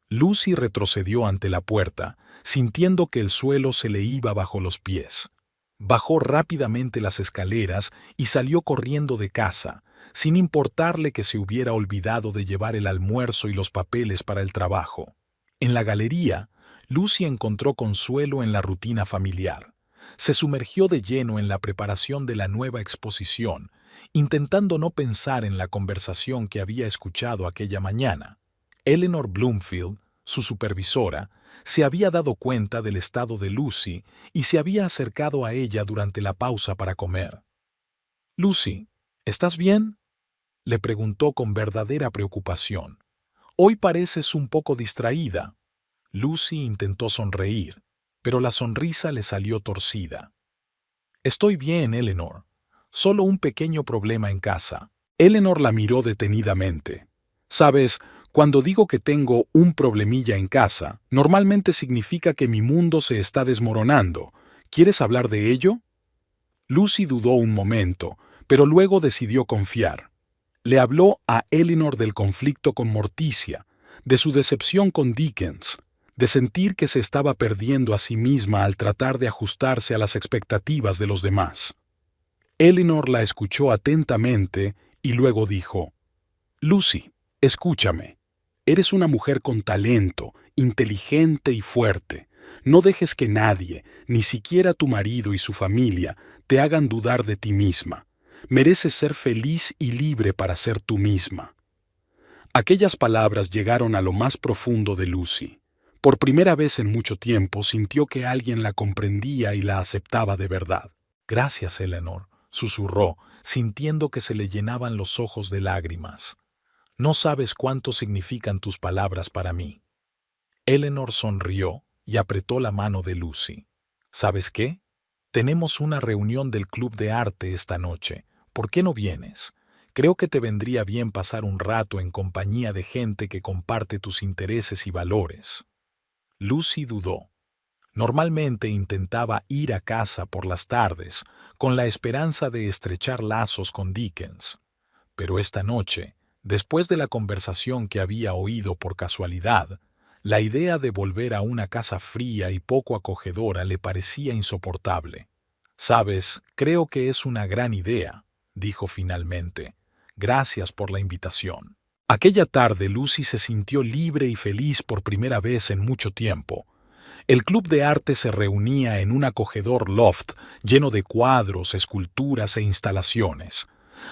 Lucy retrocedió ante la puerta, sintiendo que el suelo se le iba bajo los pies. Bajó rápidamente las escaleras y salió corriendo de casa, sin importarle que se hubiera olvidado de llevar el almuerzo y los papeles para el trabajo. En la galería, Lucy encontró consuelo en la rutina familiar. Se sumergió de lleno en la preparación de la nueva exposición, intentando no pensar en la conversación que había escuchado aquella mañana. Eleanor Bloomfield, su supervisora, se había dado cuenta del estado de Lucy y se había acercado a ella durante la pausa para comer. «Lucy, ¿estás bien?», le preguntó con verdadera preocupación. «Hoy pareces un poco distraída». Lucy intentó sonreír, pero la sonrisa le salió torcida. «Estoy bien, Eleanor. Solo un pequeño problema en casa». Eleanor la miró detenidamente. «Sabes, cuando digo que tengo un problemilla en casa, normalmente significa que mi mundo se está desmoronando. ¿Quieres hablar de ello?». Lucy dudó un momento, pero luego decidió confiar. Le habló a Eleanor del conflicto con Morticia, de su decepción con Dickens, de sentir que se estaba perdiendo a sí misma al tratar de ajustarse a las expectativas de los demás. Eleanor la escuchó atentamente y luego dijo: «Lucy, escúchame. Eres una mujer con talento, inteligente y fuerte. No dejes que nadie, ni siquiera tu marido y su familia, te hagan dudar de ti misma. Mereces ser feliz y libre para ser tú misma». Aquellas palabras llegaron a lo más profundo de Lucy. Por primera vez en mucho tiempo sintió que alguien la comprendía y la aceptaba de verdad. «Gracias, Eleanor», susurró, sintiendo que se le llenaban los ojos de lágrimas. «No sabes cuánto significan tus palabras para mí». Eleanor sonrió y apretó la mano de Lucy. «¿Sabes qué? Tenemos una reunión del club de arte esta noche. ¿Por qué no vienes? Creo que te vendría bien pasar un rato en compañía de gente que comparte tus intereses y valores». Lucy dudó. Normalmente intentaba ir a casa por las tardes con la esperanza de estrechar lazos con Dickens. Pero esta noche, después de la conversación que había oído por casualidad, la idea de volver a una casa fría y poco acogedora le parecía insoportable. «Sabes, creo que es una gran idea», dijo finalmente. «Gracias por la invitación». Aquella tarde Lucy se sintió libre y feliz por primera vez en mucho tiempo. El club de arte se reunía en un acogedor loft lleno de cuadros, esculturas e instalaciones.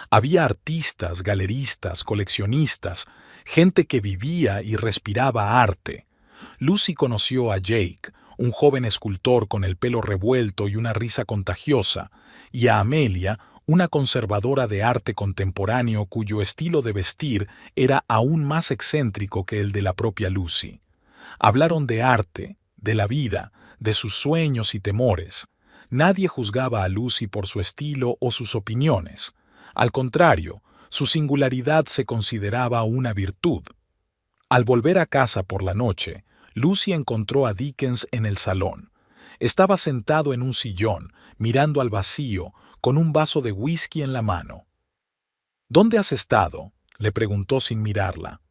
Había artistas, galeristas, coleccionistas, gente que vivía y respiraba arte. Lucy conoció a Jake, un joven escultor con el pelo revuelto y una risa contagiosa, y a Amelia, una conservadora de arte contemporáneo cuyo estilo de vestir era aún más excéntrico que el de la propia Lucy. Hablaron de arte, de la vida, de sus sueños y temores. Nadie juzgaba a Lucy por su estilo o sus opiniones. Al contrario, su singularidad se consideraba una virtud. Al volver a casa por la noche, Lucy encontró a Dickens en el salón. Estaba sentado en un sillón, mirando al vacío, con un vaso de whisky en la mano. «¿Dónde has estado?», le preguntó sin mirarla.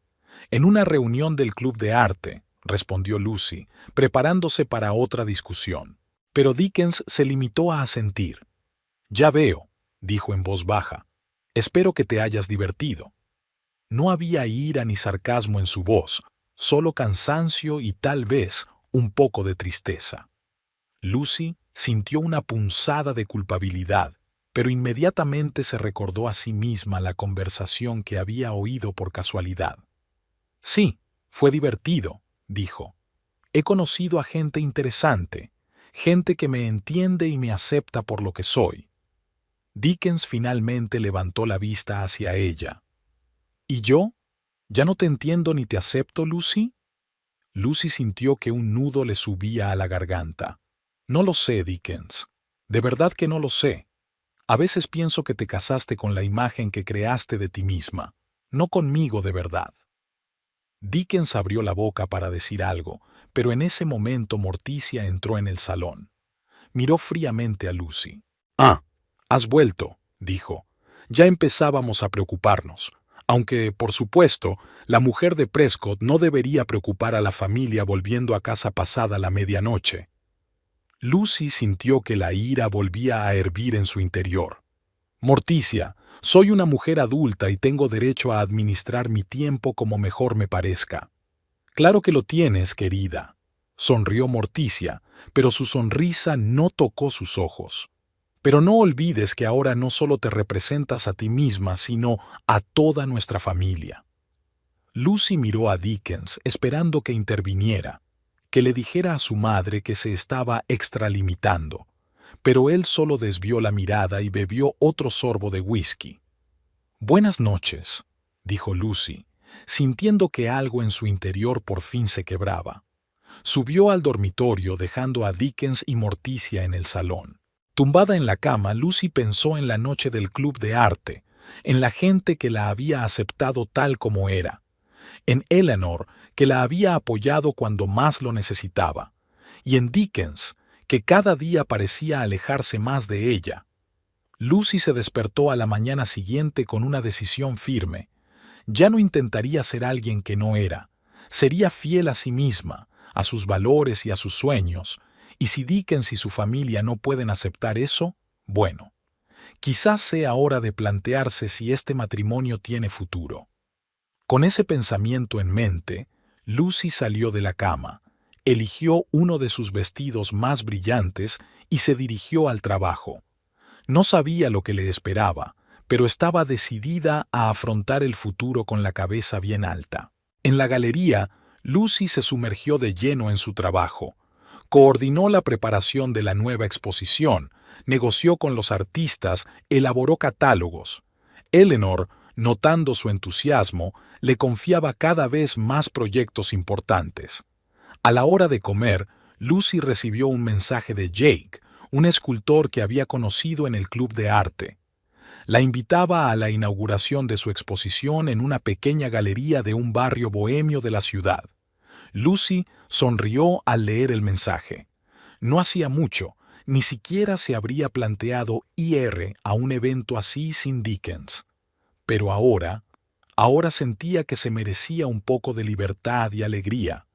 «En una reunión del club de arte», respondió Lucy, preparándose para otra discusión. Pero Dickens se limitó a asentir. «Ya veo», dijo en voz baja. «Espero que te hayas divertido». No había ira ni sarcasmo en su voz, solo cansancio y tal vez un poco de tristeza. Lucy sintió una punzada de culpabilidad, pero inmediatamente se recordó a sí misma la conversación que había oído por casualidad. «Sí, fue divertido», dijo. «He conocido a gente interesante, gente que me entiende y me acepta por lo que soy». Dickens finalmente levantó la vista hacia ella. «¿Y yo? ¿Ya no te entiendo ni te acepto, Lucy?» Lucy sintió que un nudo le subía a la garganta. «No lo sé, Dickens. De verdad que no lo sé. A veces pienso que te casaste con la imagen que creaste de ti misma, no conmigo de verdad». Dickens abrió la boca para decir algo, pero en ese momento Morticia entró en el salón. Miró fríamente a Lucy. «Ah, has vuelto», dijo. «Ya empezábamos a preocuparnos. Aunque, por supuesto, la mujer de Prescott no debería preocupar a la familia volviendo a casa pasada la medianoche». Lucy sintió que la ira volvía a hervir en su interior. «Morticia, soy una mujer adulta y tengo derecho a administrar mi tiempo como mejor me parezca». «Claro que lo tienes, querida», sonrió Morticia, pero su sonrisa no tocó sus ojos. «Pero no olvides que ahora no solo te representas a ti misma, sino a toda nuestra familia». Lucy miró a Dickens esperando que interviniera, que le dijera a su madre que se estaba extralimitando, pero él solo desvió la mirada y bebió otro sorbo de whisky. «Buenas noches», dijo Lucy, sintiendo que algo en su interior por fin se quebraba. Subió al dormitorio dejando a Dickens y Morticia en el salón. Tumbada en la cama, Lucy pensó en la noche del club de arte, en la gente que la había aceptado tal como era, en Eleanor, que la había apoyado cuando más lo necesitaba, y en Dickens, que cada día parecía alejarse más de ella. Lucy se despertó a la mañana siguiente con una decisión firme. Ya no intentaría ser alguien que no era. Sería fiel a sí misma, a sus valores y a sus sueños, y si Dickens y su familia no pueden aceptar eso, bueno, quizás sea hora de plantearse si este matrimonio tiene futuro. Con ese pensamiento en mente, Lucy salió de la cama, eligió uno de sus vestidos más brillantes y se dirigió al trabajo. No sabía lo que le esperaba, pero estaba decidida a afrontar el futuro con la cabeza bien alta. En la galería, Lucy se sumergió de lleno en su trabajo. Coordinó la preparación de la nueva exposición, negoció con los artistas, elaboró catálogos. Eleanor, notando su entusiasmo, le confiaba cada vez más proyectos importantes. A la hora de comer, Lucy recibió un mensaje de Jake, un escultor que había conocido en el club de arte. La invitaba a la inauguración de su exposición en una pequeña galería de un barrio bohemio de la ciudad. Lucy sonrió al leer el mensaje. No hacía mucho, ni siquiera se habría planteado ir a un evento así sin Dickens. Pero ahora sentía que se merecía un poco de libertad y alegría.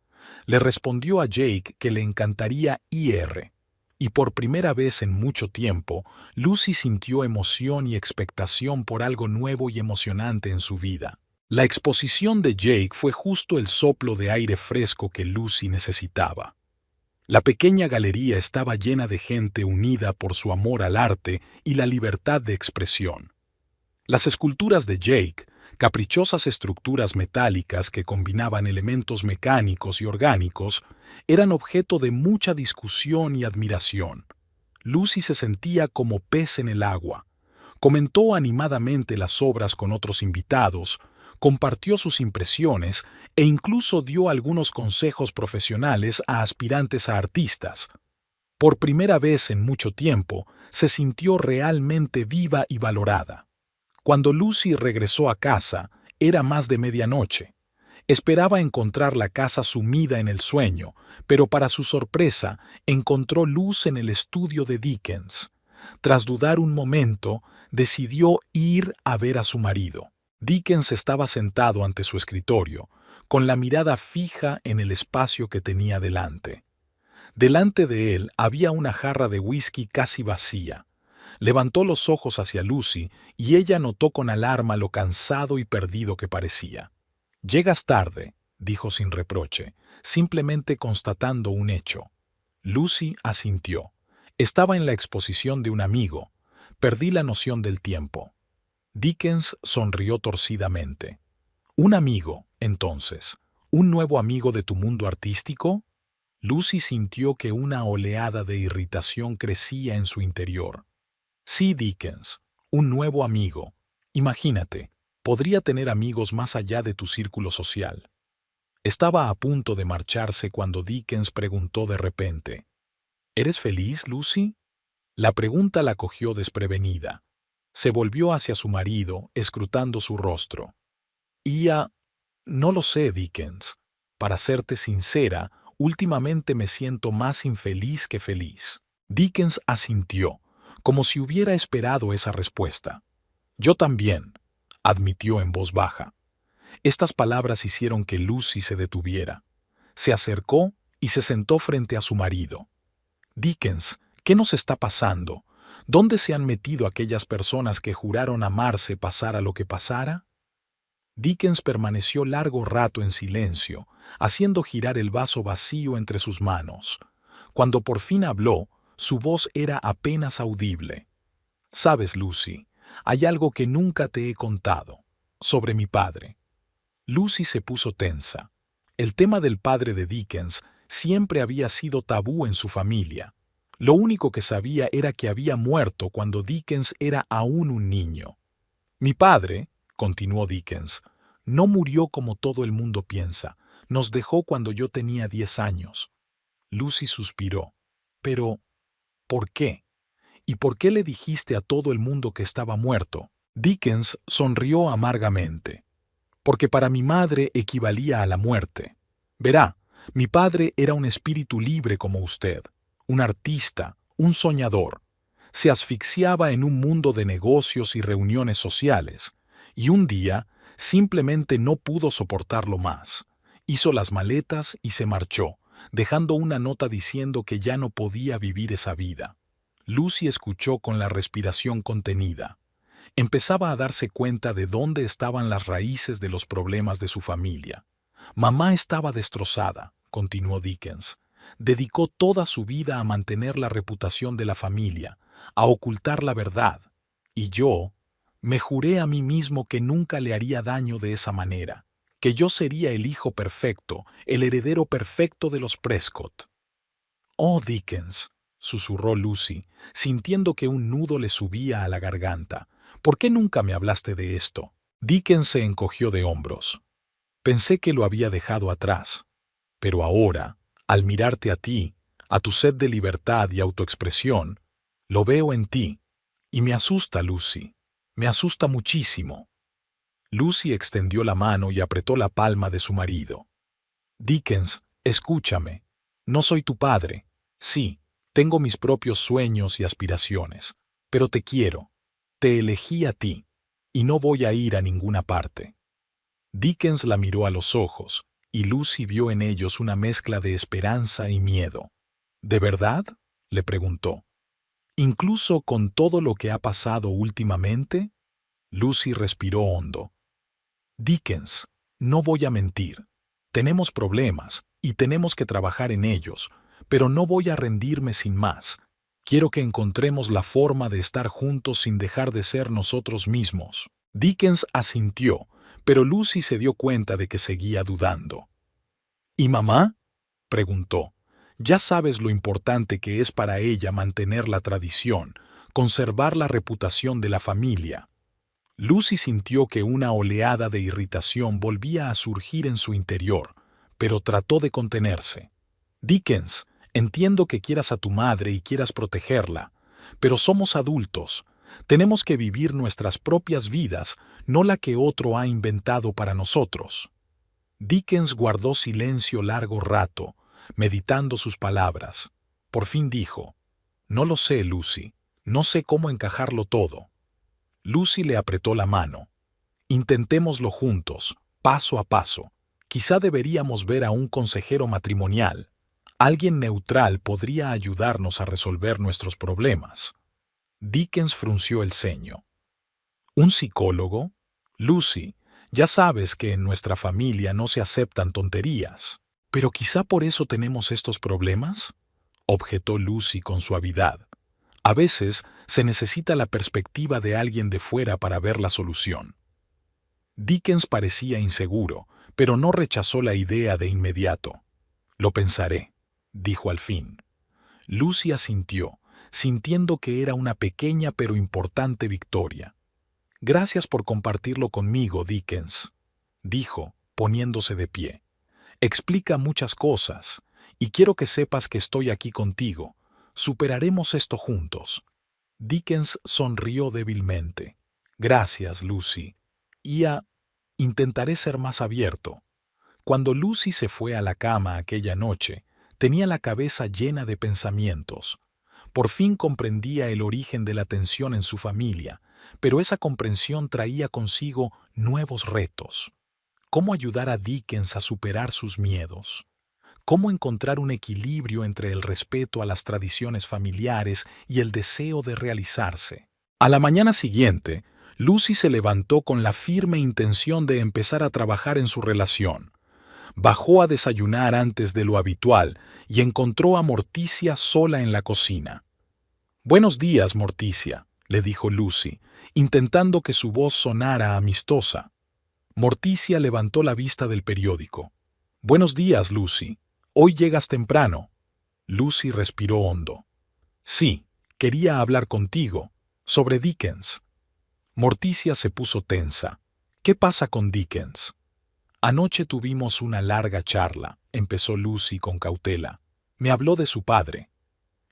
Le respondió a Jake que le encantaría ir. Y por primera vez en mucho tiempo, Lucy sintió emoción y expectación por algo nuevo y emocionante en su vida. La exposición de Jake fue justo el soplo de aire fresco que Lucy necesitaba. La pequeña galería estaba llena de gente unida por su amor al arte y la libertad de expresión. Las esculturas de Jake, caprichosas estructuras metálicas que combinaban elementos mecánicos y orgánicos, eran objeto de mucha discusión y admiración. Lucy se sentía como pez en el agua. Comentó animadamente las obras con otros invitados, compartió sus impresiones e incluso dio algunos consejos profesionales a aspirantes a artistas. Por primera vez en mucho tiempo, se sintió realmente viva y valorada. Cuando Lucy regresó a casa, era más de medianoche. Esperaba encontrar la casa sumida en el sueño, pero para su sorpresa encontró luz en el estudio de Dickens. Tras dudar un momento, decidió ir a ver a su marido. Dickens estaba sentado ante su escritorio, con la mirada fija en el espacio que tenía delante. Delante de él había una jarra de whisky casi vacía. Levantó los ojos hacia Lucy y ella notó con alarma lo cansado y perdido que parecía. «Llegas tarde», dijo sin reproche, simplemente constatando un hecho. Lucy asintió. Estaba en la exposición de un amigo. Perdí la noción del tiempo. Dickens sonrió torcidamente. «¿Un amigo, entonces? ¿Un nuevo amigo de tu mundo artístico?» Lucy sintió que una oleada de irritación crecía en su interior. «Sí, Dickens, un nuevo amigo. Imagínate, podría tener amigos más allá de tu círculo social». Estaba a punto de marcharse cuando Dickens preguntó de repente: «¿Eres feliz, Lucy?» La pregunta la cogió desprevenida. Se volvió hacia su marido, escrutando su rostro. No lo sé, Dickens. Para serte sincera, últimamente me siento más infeliz que feliz». Dickens asintió, como si hubiera esperado esa respuesta. «Yo también», admitió en voz baja. Estas palabras hicieron que Lucy se detuviera. Se acercó y se sentó frente a su marido. «Dickens, ¿qué nos está pasando? ¿Dónde se han metido aquellas personas que juraron amarse pasara lo que pasara?» Dickens permaneció largo rato en silencio, haciendo girar el vaso vacío entre sus manos. Cuando por fin habló, su voz era apenas audible. «Sabes, Lucy, hay algo que nunca te he contado, sobre mi padre». Lucy se puso tensa. El tema del padre de Dickens siempre había sido tabú en su familia. Lo único que sabía era que había muerto cuando Dickens era aún un niño. «Mi padre», continuó Dickens, «no murió como todo el mundo piensa. Nos dejó cuando yo tenía 10 años». Lucy suspiró. «Pero, ¿por qué? ¿Y por qué le dijiste a todo el mundo que estaba muerto?» Dickens sonrió amargamente. «Porque para mi madre equivalía a la muerte. Verá, mi padre era un espíritu libre como usted, un artista, un soñador. Se asfixiaba en un mundo de negocios y reuniones sociales, y un día simplemente no pudo soportarlo más. Hizo las maletas y se marchó, dejando una nota diciendo que ya no podía vivir esa vida. Lucy escuchó con la respiración contenida. Empezaba a darse cuenta de dónde estaban las raíces de los problemas de su familia. Mamá estaba destrozada, continuó Dickens. Dedicó toda su vida a mantener la reputación de la familia, a ocultar la verdad. Y yo me juré a mí mismo que nunca le haría daño de esa manera, que yo sería el hijo perfecto, el heredero perfecto de los Prescott. Oh, Dickens, susurró Lucy, sintiendo que un nudo le subía a la garganta. ¿Por qué nunca me hablaste de esto? Dickens se encogió de hombros. Pensé que lo había dejado atrás. Pero ahora, al mirarte a ti, a tu sed de libertad y autoexpresión, lo veo en ti. Y me asusta, Lucy. Me asusta muchísimo. Lucy extendió la mano y apretó la palma de su marido. Dickens, escúchame. No soy tu padre. Sí, tengo mis propios sueños y aspiraciones. Pero te quiero. Te elegí a ti. Y no voy a ir a ninguna parte. Dickens la miró a los ojos, y Lucy vio en ellos una mezcla de esperanza y miedo. ¿De verdad?, le preguntó. ¿Incluso con todo lo que ha pasado últimamente? Lucy respiró hondo. Dickens, no voy a mentir. Tenemos problemas, y tenemos que trabajar en ellos, pero no voy a rendirme sin más. Quiero que encontremos la forma de estar juntos sin dejar de ser nosotros mismos. Dickens asintió, pero Lucy se dio cuenta de que seguía dudando. ¿Y mamá?, preguntó. Ya sabes lo importante que es para ella mantener la tradición, conservar la reputación de la familia. Lucy sintió que una oleada de irritación volvía a surgir en su interior, pero trató de contenerse. Dickens, entiendo que quieras a tu madre y quieras protegerla, pero somos adultos. Tenemos que vivir nuestras propias vidas, no la que otro ha inventado para nosotros. Dickens guardó silencio largo rato, meditando sus palabras. Por fin dijo, «No lo sé, Lucy. No sé cómo encajarlo todo». Lucy le apretó la mano. «Intentémoslo juntos, paso a paso. Quizá deberíamos ver a un consejero matrimonial. Alguien neutral podría ayudarnos a resolver nuestros problemas». Dickens frunció el ceño. ¿Un psicólogo? Lucy, ya sabes que en nuestra familia no se aceptan tonterías. ¿Pero quizá por eso tenemos estos problemas?, objetó Lucy con suavidad. A veces se necesita la perspectiva de alguien de fuera para ver la solución. Dickens parecía inseguro, pero no rechazó la idea de inmediato. «Lo pensaré», dijo al fin. Lucy asintió, sintiendo que era una pequeña pero importante victoria. «Gracias por compartirlo conmigo, Dickens», dijo, poniéndose de pie. «Explica muchas cosas, y quiero que sepas que estoy aquí contigo. Superaremos esto juntos». Dickens sonrió débilmente. «Gracias, Lucy. Intentaré ser más abierto». Cuando Lucy se fue a la cama aquella noche, tenía la cabeza llena de pensamientos. Por fin comprendía el origen de la tensión en su familia, pero esa comprensión traía consigo nuevos retos. ¿Cómo ayudar a Dickens a superar sus miedos? ¿Cómo encontrar un equilibrio entre el respeto a las tradiciones familiares y el deseo de realizarse? A la mañana siguiente, Lucy se levantó con la firme intención de empezar a trabajar en su relación. Bajó a desayunar antes de lo habitual y encontró a Morticia sola en la cocina. «Buenos días, Morticia», le dijo Lucy, intentando que su voz sonara amistosa. Morticia levantó la vista del periódico. «Buenos días, Lucy. Hoy llegas temprano». Lucy respiró hondo. «Sí, quería hablar contigo, sobre Dickens». Morticia se puso tensa. «¿Qué pasa con Dickens?» «Anoche tuvimos una larga charla», empezó Lucy con cautela. «Me habló de su padre».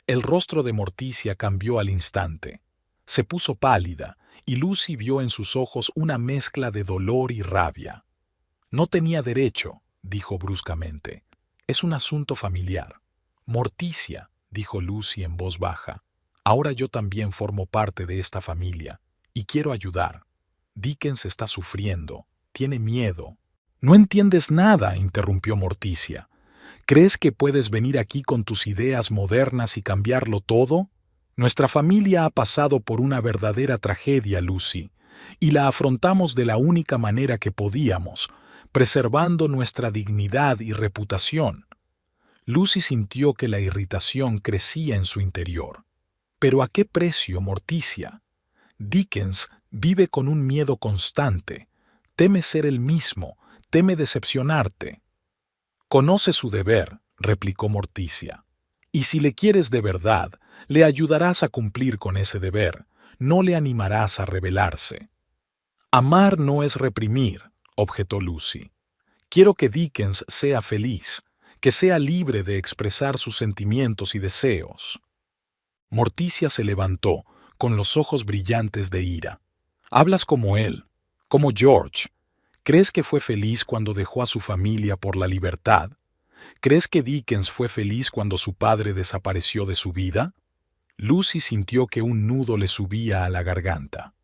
El rostro de Morticia cambió al instante. Se puso pálida, y Lucy vio en sus ojos una mezcla de dolor y rabia. «No tenía derecho», dijo bruscamente. «Es un asunto familiar». «Morticia», dijo Lucy en voz baja. «Ahora yo también formo parte de esta familia, y quiero ayudar. Dickens está sufriendo, tiene miedo». «No entiendes nada», interrumpió Morticia. ¿Crees que puedes venir aquí con tus ideas modernas y cambiarlo todo? Nuestra familia ha pasado por una verdadera tragedia, Lucy, y la afrontamos de la única manera que podíamos, preservando nuestra dignidad y reputación. Lucy sintió que la irritación crecía en su interior. ¿Pero a qué precio, Morticia? Dickens vive con un miedo constante. Teme ser el mismo, teme decepcionarte. Conoce su deber, replicó Morticia. Y si le quieres de verdad, le ayudarás a cumplir con ese deber, no le animarás a rebelarse. Amar no es reprimir, objetó Lucy. Quiero que Dickens sea feliz, que sea libre de expresar sus sentimientos y deseos. Morticia se levantó, con los ojos brillantes de ira. Hablas como él, como George. ¿Crees que fue feliz cuando dejó a su familia por la libertad? ¿Crees que Dickens fue feliz cuando su padre desapareció de su vida? Lucy sintió que un nudo le subía a la garganta.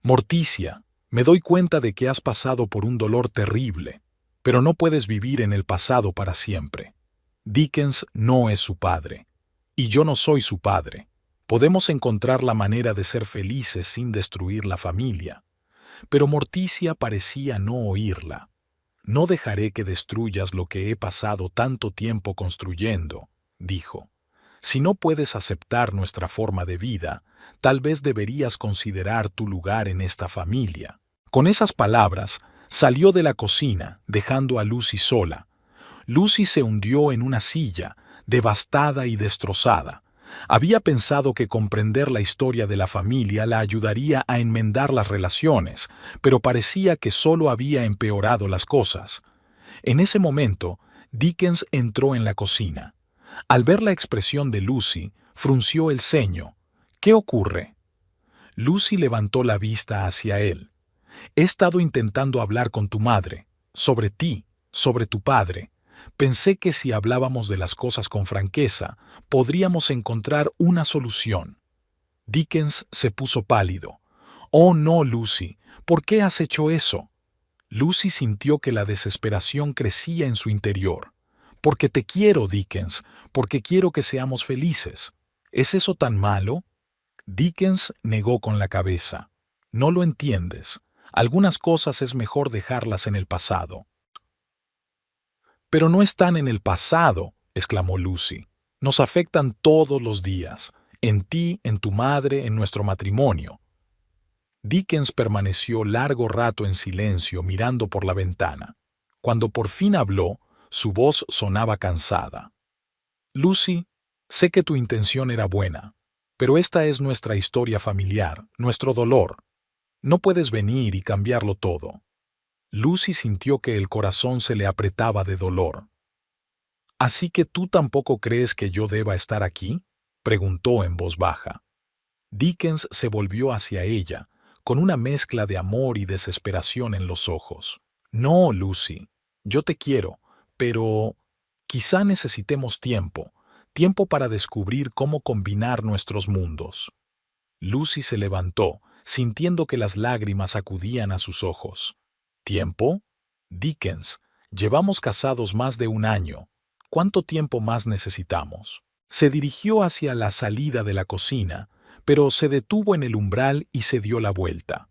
Morticia, me doy cuenta de que has pasado por un dolor terrible, pero no puedes vivir en el pasado para siempre. Dickens no es su padre, y yo no soy su padre. Podemos encontrar la manera de ser felices sin destruir la familia. Pero Morticia parecía no oírla. No dejaré que destruyas lo que he pasado tanto tiempo construyendo, dijo. Si no puedes aceptar nuestra forma de vida, tal vez deberías considerar tu lugar en esta familia. Con esas palabras, salió de la cocina, dejando a Lucy sola. Lucy se hundió en una silla, devastada y destrozada. Había pensado que comprender la historia de la familia la ayudaría a enmendar las relaciones, pero parecía que solo había empeorado las cosas. En ese momento, Dickens entró en la cocina. Al ver la expresión de Lucy, frunció el ceño. ¿Qué ocurre? Lucy levantó la vista hacia él. He estado intentando hablar con tu madre, sobre ti, sobre tu padre. Pensé que si hablábamos de las cosas con franqueza, podríamos encontrar una solución. Dickens se puso pálido. Oh, no, Lucy, ¿por qué has hecho eso? Lucy sintió que la desesperación crecía en su interior. Porque te quiero, Dickens, porque quiero que seamos felices. ¿Es eso tan malo? Dickens negó con la cabeza. No lo entiendes. Algunas cosas es mejor dejarlas en el pasado. Pero no están en el pasado, exclamó Lucy. Nos afectan todos los días, en ti, en tu madre, en nuestro matrimonio. Dickens permaneció largo rato en silencio mirando por la ventana. Cuando por fin habló, su voz sonaba cansada. Lucy, sé que tu intención era buena, pero esta es nuestra historia familiar, nuestro dolor. No puedes venir y cambiarlo todo. Lucy sintió que el corazón se le apretaba de dolor. ¿Así que tú tampoco crees que yo deba estar aquí?, preguntó en voz baja. Dickens se volvió hacia ella, con una mezcla de amor y desesperación en los ojos. No, Lucy, yo te quiero, pero quizá necesitemos tiempo, tiempo para descubrir cómo combinar nuestros mundos. Lucy se levantó, sintiendo que las lágrimas acudían a sus ojos. ¿Tiempo? Dickens, llevamos casados más de un año. ¿Cuánto tiempo más necesitamos? Se dirigió hacia la salida de la cocina, pero se detuvo en el umbral y se dio la vuelta.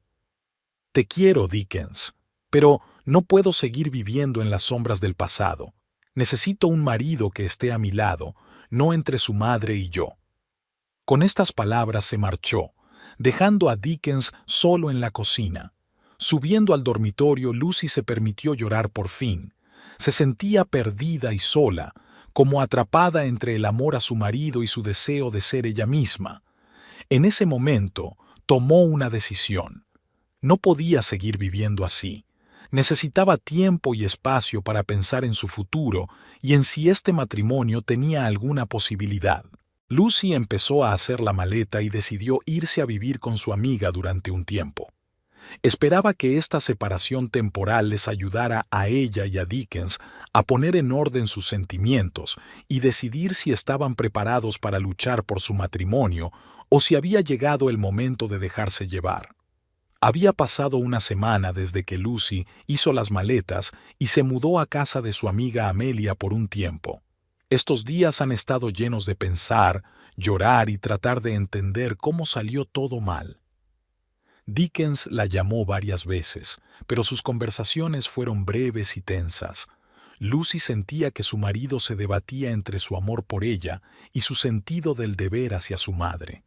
Te quiero, Dickens, pero no puedo seguir viviendo en las sombras del pasado. Necesito un marido que esté a mi lado, no entre su madre y yo. Con estas palabras se marchó, dejando a Dickens solo en la cocina. Subiendo al dormitorio, Lucy se permitió llorar por fin. Se sentía perdida y sola, como atrapada entre el amor a su marido y su deseo de ser ella misma. En ese momento, tomó una decisión. No podía seguir viviendo así. Necesitaba tiempo y espacio para pensar en su futuro y en si este matrimonio tenía alguna posibilidad. Lucy empezó a hacer la maleta y decidió irse a vivir con su amiga durante un tiempo. Esperaba que esta separación temporal les ayudara a ella y a Dickens a poner en orden sus sentimientos y decidir si estaban preparados para luchar por su matrimonio o si había llegado el momento de dejarse llevar. Había pasado una semana desde que Lucy hizo las maletas y se mudó a casa de su amiga Amelia por un tiempo. Estos días han estado llenos de pensar, llorar y tratar de entender cómo salió todo mal. Dickens la llamó varias veces, pero sus conversaciones fueron breves y tensas. Lucy sentía que su marido se debatía entre su amor por ella y su sentido del deber hacia su madre.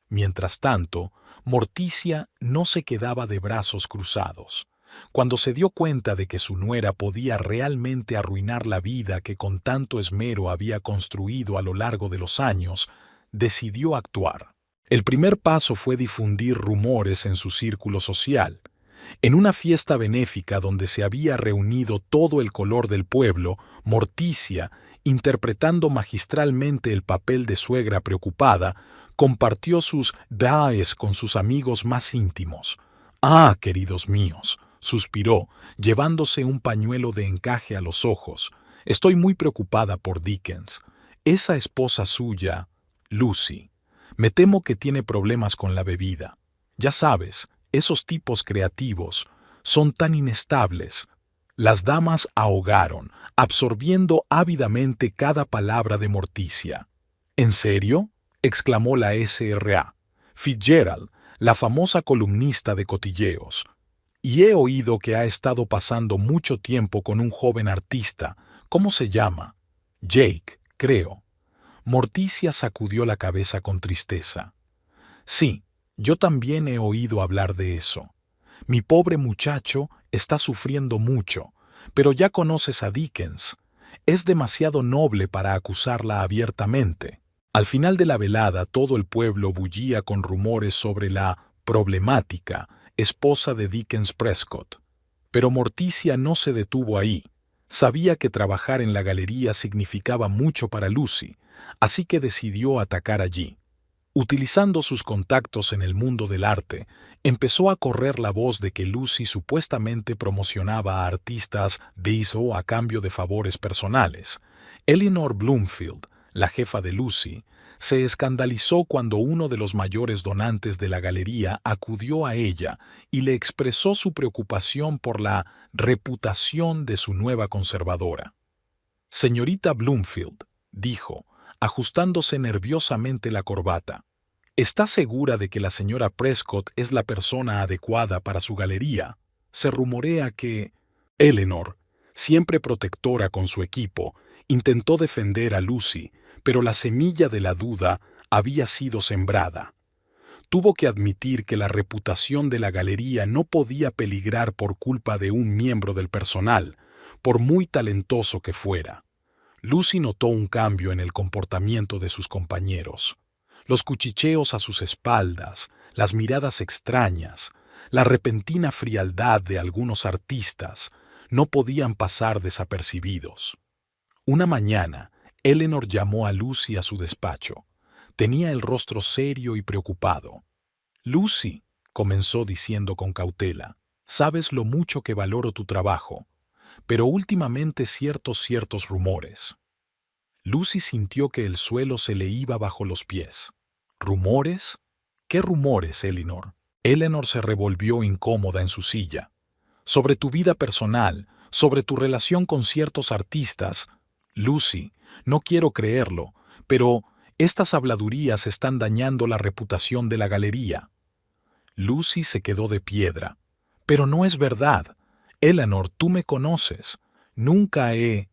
Mientras tanto, Morticia no se quedaba de brazos cruzados. Cuando se dio cuenta de que su nuera podía realmente arruinar la vida que con tanto esmero había construido a lo largo de los años, decidió actuar. El primer paso fue difundir rumores en su círculo social. En una fiesta benéfica donde se había reunido todo el color del pueblo, Morticia, interpretando magistralmente el papel de suegra preocupada, compartió sus daes con sus amigos más íntimos. «Ah, queridos míos», suspiró, llevándose un pañuelo de encaje a los ojos, «estoy muy preocupada por Dickens. Esa esposa suya, Lucy, me temo que tiene problemas con la bebida. Ya sabes, esos tipos creativos son tan inestables». Las damas ahogaron, absorbiendo ávidamente cada palabra de Morticia. «¿En serio?», exclamó la S.R.A. Fitzgerald, la famosa columnista de cotilleos. «Y he oído que ha estado pasando mucho tiempo con un joven artista. ¿Cómo se llama?» «Jake, creo». Morticia sacudió la cabeza con tristeza. «Sí, yo también he oído hablar de eso. Mi pobre muchacho está sufriendo mucho, pero ya conoces a Dickens. Es demasiado noble para acusarla abiertamente». Al final de la velada todo el pueblo bullía con rumores sobre la problemática esposa de Dickens Prescott. Pero Morticia no se detuvo ahí. Sabía que trabajar en la galería significaba mucho para Lucy, así que decidió atacar allí. Utilizando sus contactos en el mundo del arte, empezó a correr la voz de que Lucy supuestamente promocionaba a artistas Bezo a cambio de favores personales. Eleanor Bloomfield, la jefa de Lucy, se escandalizó cuando uno de los mayores donantes de la galería acudió a ella y le expresó su preocupación por la reputación de su nueva conservadora. «Señorita Bloomfield», dijo, ajustándose nerviosamente la corbata, «¿está segura de que la señora Prescott es la persona adecuada para su galería? Se rumorea que...». Eleanor, siempre protectora con su equipo, intentó defender a Lucy, pero la semilla de la duda había sido sembrada. Tuvo que admitir que la reputación de la galería no podía peligrar por culpa de un miembro del personal, por muy talentoso que fuera. Lucy notó un cambio en el comportamiento de sus compañeros. Los cuchicheos a sus espaldas, las miradas extrañas, la repentina frialdad de algunos artistas no podían pasar desapercibidos. Una mañana, Eleanor llamó a Lucy a su despacho. Tenía el rostro serio y preocupado. «Lucy», comenzó diciendo con cautela, «sabes lo mucho que valoro tu trabajo, pero últimamente ciertos rumores». Lucy sintió que el suelo se le iba bajo los pies. «¿Rumores? ¿Qué rumores, Eleanor?» Eleanor se revolvió incómoda en su silla. «Sobre tu vida personal, sobre tu relación con ciertos artistas». «Lucy, no quiero creerlo, pero estas habladurías están dañando la reputación de la galería». Lucy se quedó de piedra. «Pero no es verdad. Eleanor, tú me conoces. Nunca he...».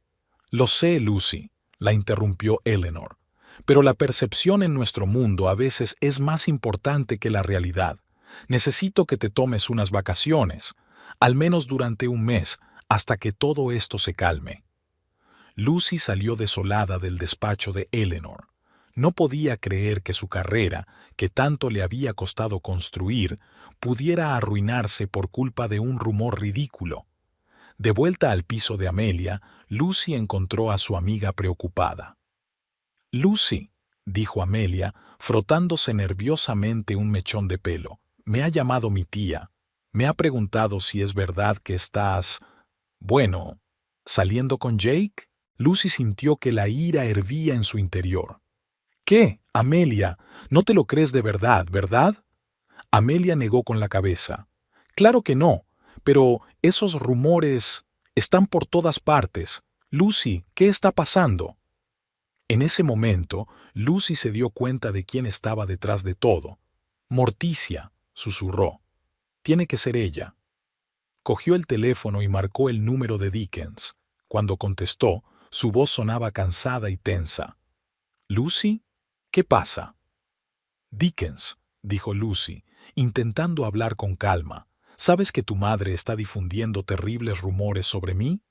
«Lo sé, Lucy», la interrumpió Eleanor, «pero la percepción en nuestro mundo a veces es más importante que la realidad. Necesito que te tomes unas vacaciones, al menos durante un mes, hasta que todo esto se calme». Lucy salió desolada del despacho de Eleanor. No podía creer que su carrera, que tanto le había costado construir, pudiera arruinarse por culpa de un rumor ridículo. De vuelta al piso de Amelia, Lucy encontró a su amiga preocupada. «Lucy», dijo Amelia, frotándose nerviosamente un mechón de pelo, «me ha llamado mi tía. Me ha preguntado si es verdad que estás... bueno, ¿saliendo con Jake?». Lucy sintió que la ira hervía en su interior. «¿Qué, Amelia? No te lo crees de verdad, ¿verdad?». Amelia negó con la cabeza. «Claro que no, pero esos rumores están por todas partes. Lucy, ¿qué está pasando?». En ese momento, Lucy se dio cuenta de quién estaba detrás de todo. Morticia, susurró. Tiene que ser ella. Cogió el teléfono y marcó el número de Dickens. Cuando contestó, su voz sonaba cansada y tensa. «¿Lucy? ¿Qué pasa?» «Dickens», dijo Lucy, intentando hablar con calma. «¿Sabes que tu madre está difundiendo terribles rumores sobre mí?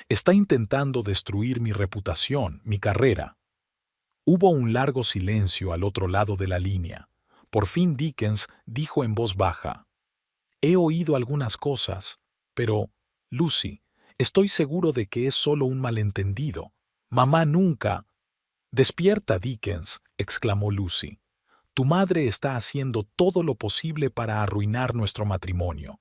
Está intentando destruir mi reputación, mi carrera». Hubo un largo silencio al otro lado de la línea. Por fin Dickens dijo en voz baja: «He oído algunas cosas, pero, Lucy, estoy seguro de que es solo un malentendido. Mamá nunca...» «Despierta, Dickens», exclamó Lucy. «Tu madre está haciendo todo lo posible para arruinar nuestro matrimonio.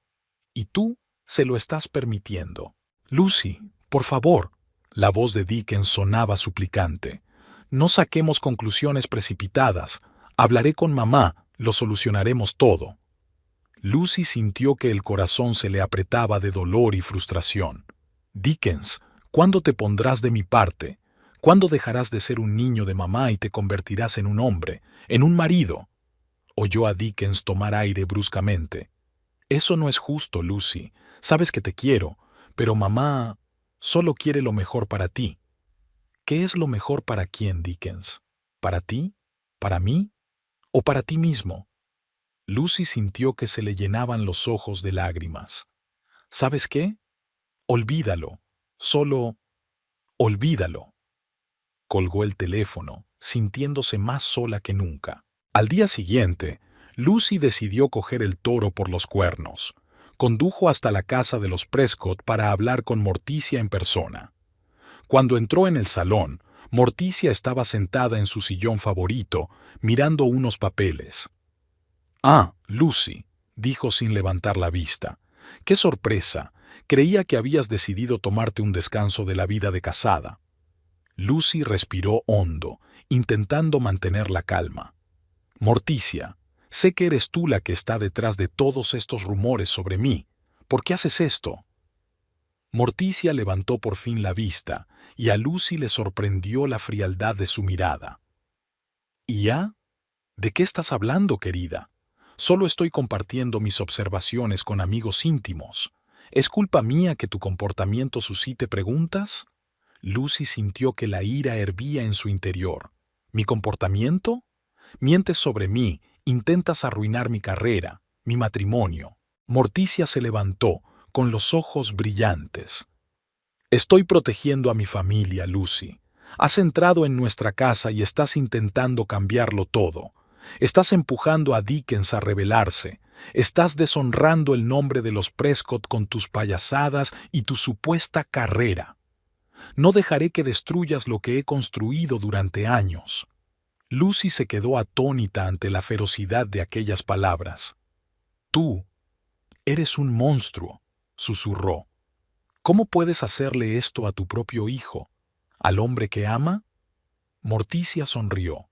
Y tú se lo estás permitiendo». «Lucy, por favor». La voz de Dickens sonaba suplicante. «No saquemos conclusiones precipitadas. Hablaré con mamá, lo solucionaremos todo». Lucy sintió que el corazón se le apretaba de dolor y frustración. «Dickens, ¿cuándo te pondrás de mi parte? ¿Cuándo dejarás de ser un niño de mamá y te convertirás en un hombre, en un marido?» Oyó a Dickens tomar aire bruscamente. «Eso no es justo, Lucy. Sabes que te quiero, pero mamá solo quiere lo mejor para ti». «¿Qué es lo mejor para quién, Dickens? ¿Para ti? ¿Para mí? ¿O para ti mismo?» Lucy sintió que se le llenaban los ojos de lágrimas. «¿Sabes qué? Olvídalo. Solo olvídalo». Colgó el teléfono, sintiéndose más sola que nunca. Al día siguiente, Lucy decidió coger el toro por los cuernos. Condujo hasta la casa de los Prescott para hablar con Morticia en persona. Cuando entró en el salón, Morticia estaba sentada en su sillón favorito, mirando unos papeles. «Ah, Lucy», dijo sin levantar la vista. «Qué sorpresa. Creía que habías decidido tomarte un descanso de la vida de casada». Lucy respiró hondo, intentando mantener la calma. «Morticia, sé que eres tú la que está detrás de todos estos rumores sobre mí. ¿Por qué haces esto?» Morticia levantó por fin la vista, y a Lucy le sorprendió la frialdad de su mirada. «¿Y ya? ¿De qué estás hablando, querida? Solo estoy compartiendo mis observaciones con amigos íntimos. ¿Es culpa mía que tu comportamiento suscite preguntas?» Lucy sintió que la ira hervía en su interior. «¿Mi comportamiento? Mientes sobre mí, intentas arruinar mi carrera, mi matrimonio». Morticia se levantó, con los ojos brillantes. «Estoy protegiendo a mi familia, Lucy. Has entrado en nuestra casa y estás intentando cambiarlo todo. Estás empujando a Dickens a rebelarse. Estás deshonrando el nombre de los Prescott con tus payasadas y tu supuesta carrera. No dejaré que destruyas lo que he construido durante años». Lucy se quedó atónita ante la ferocidad de aquellas palabras. «Tú eres un monstruo», susurró. «¿Cómo puedes hacerle esto a tu propio hijo, al hombre que ama?» Morticia sonrió.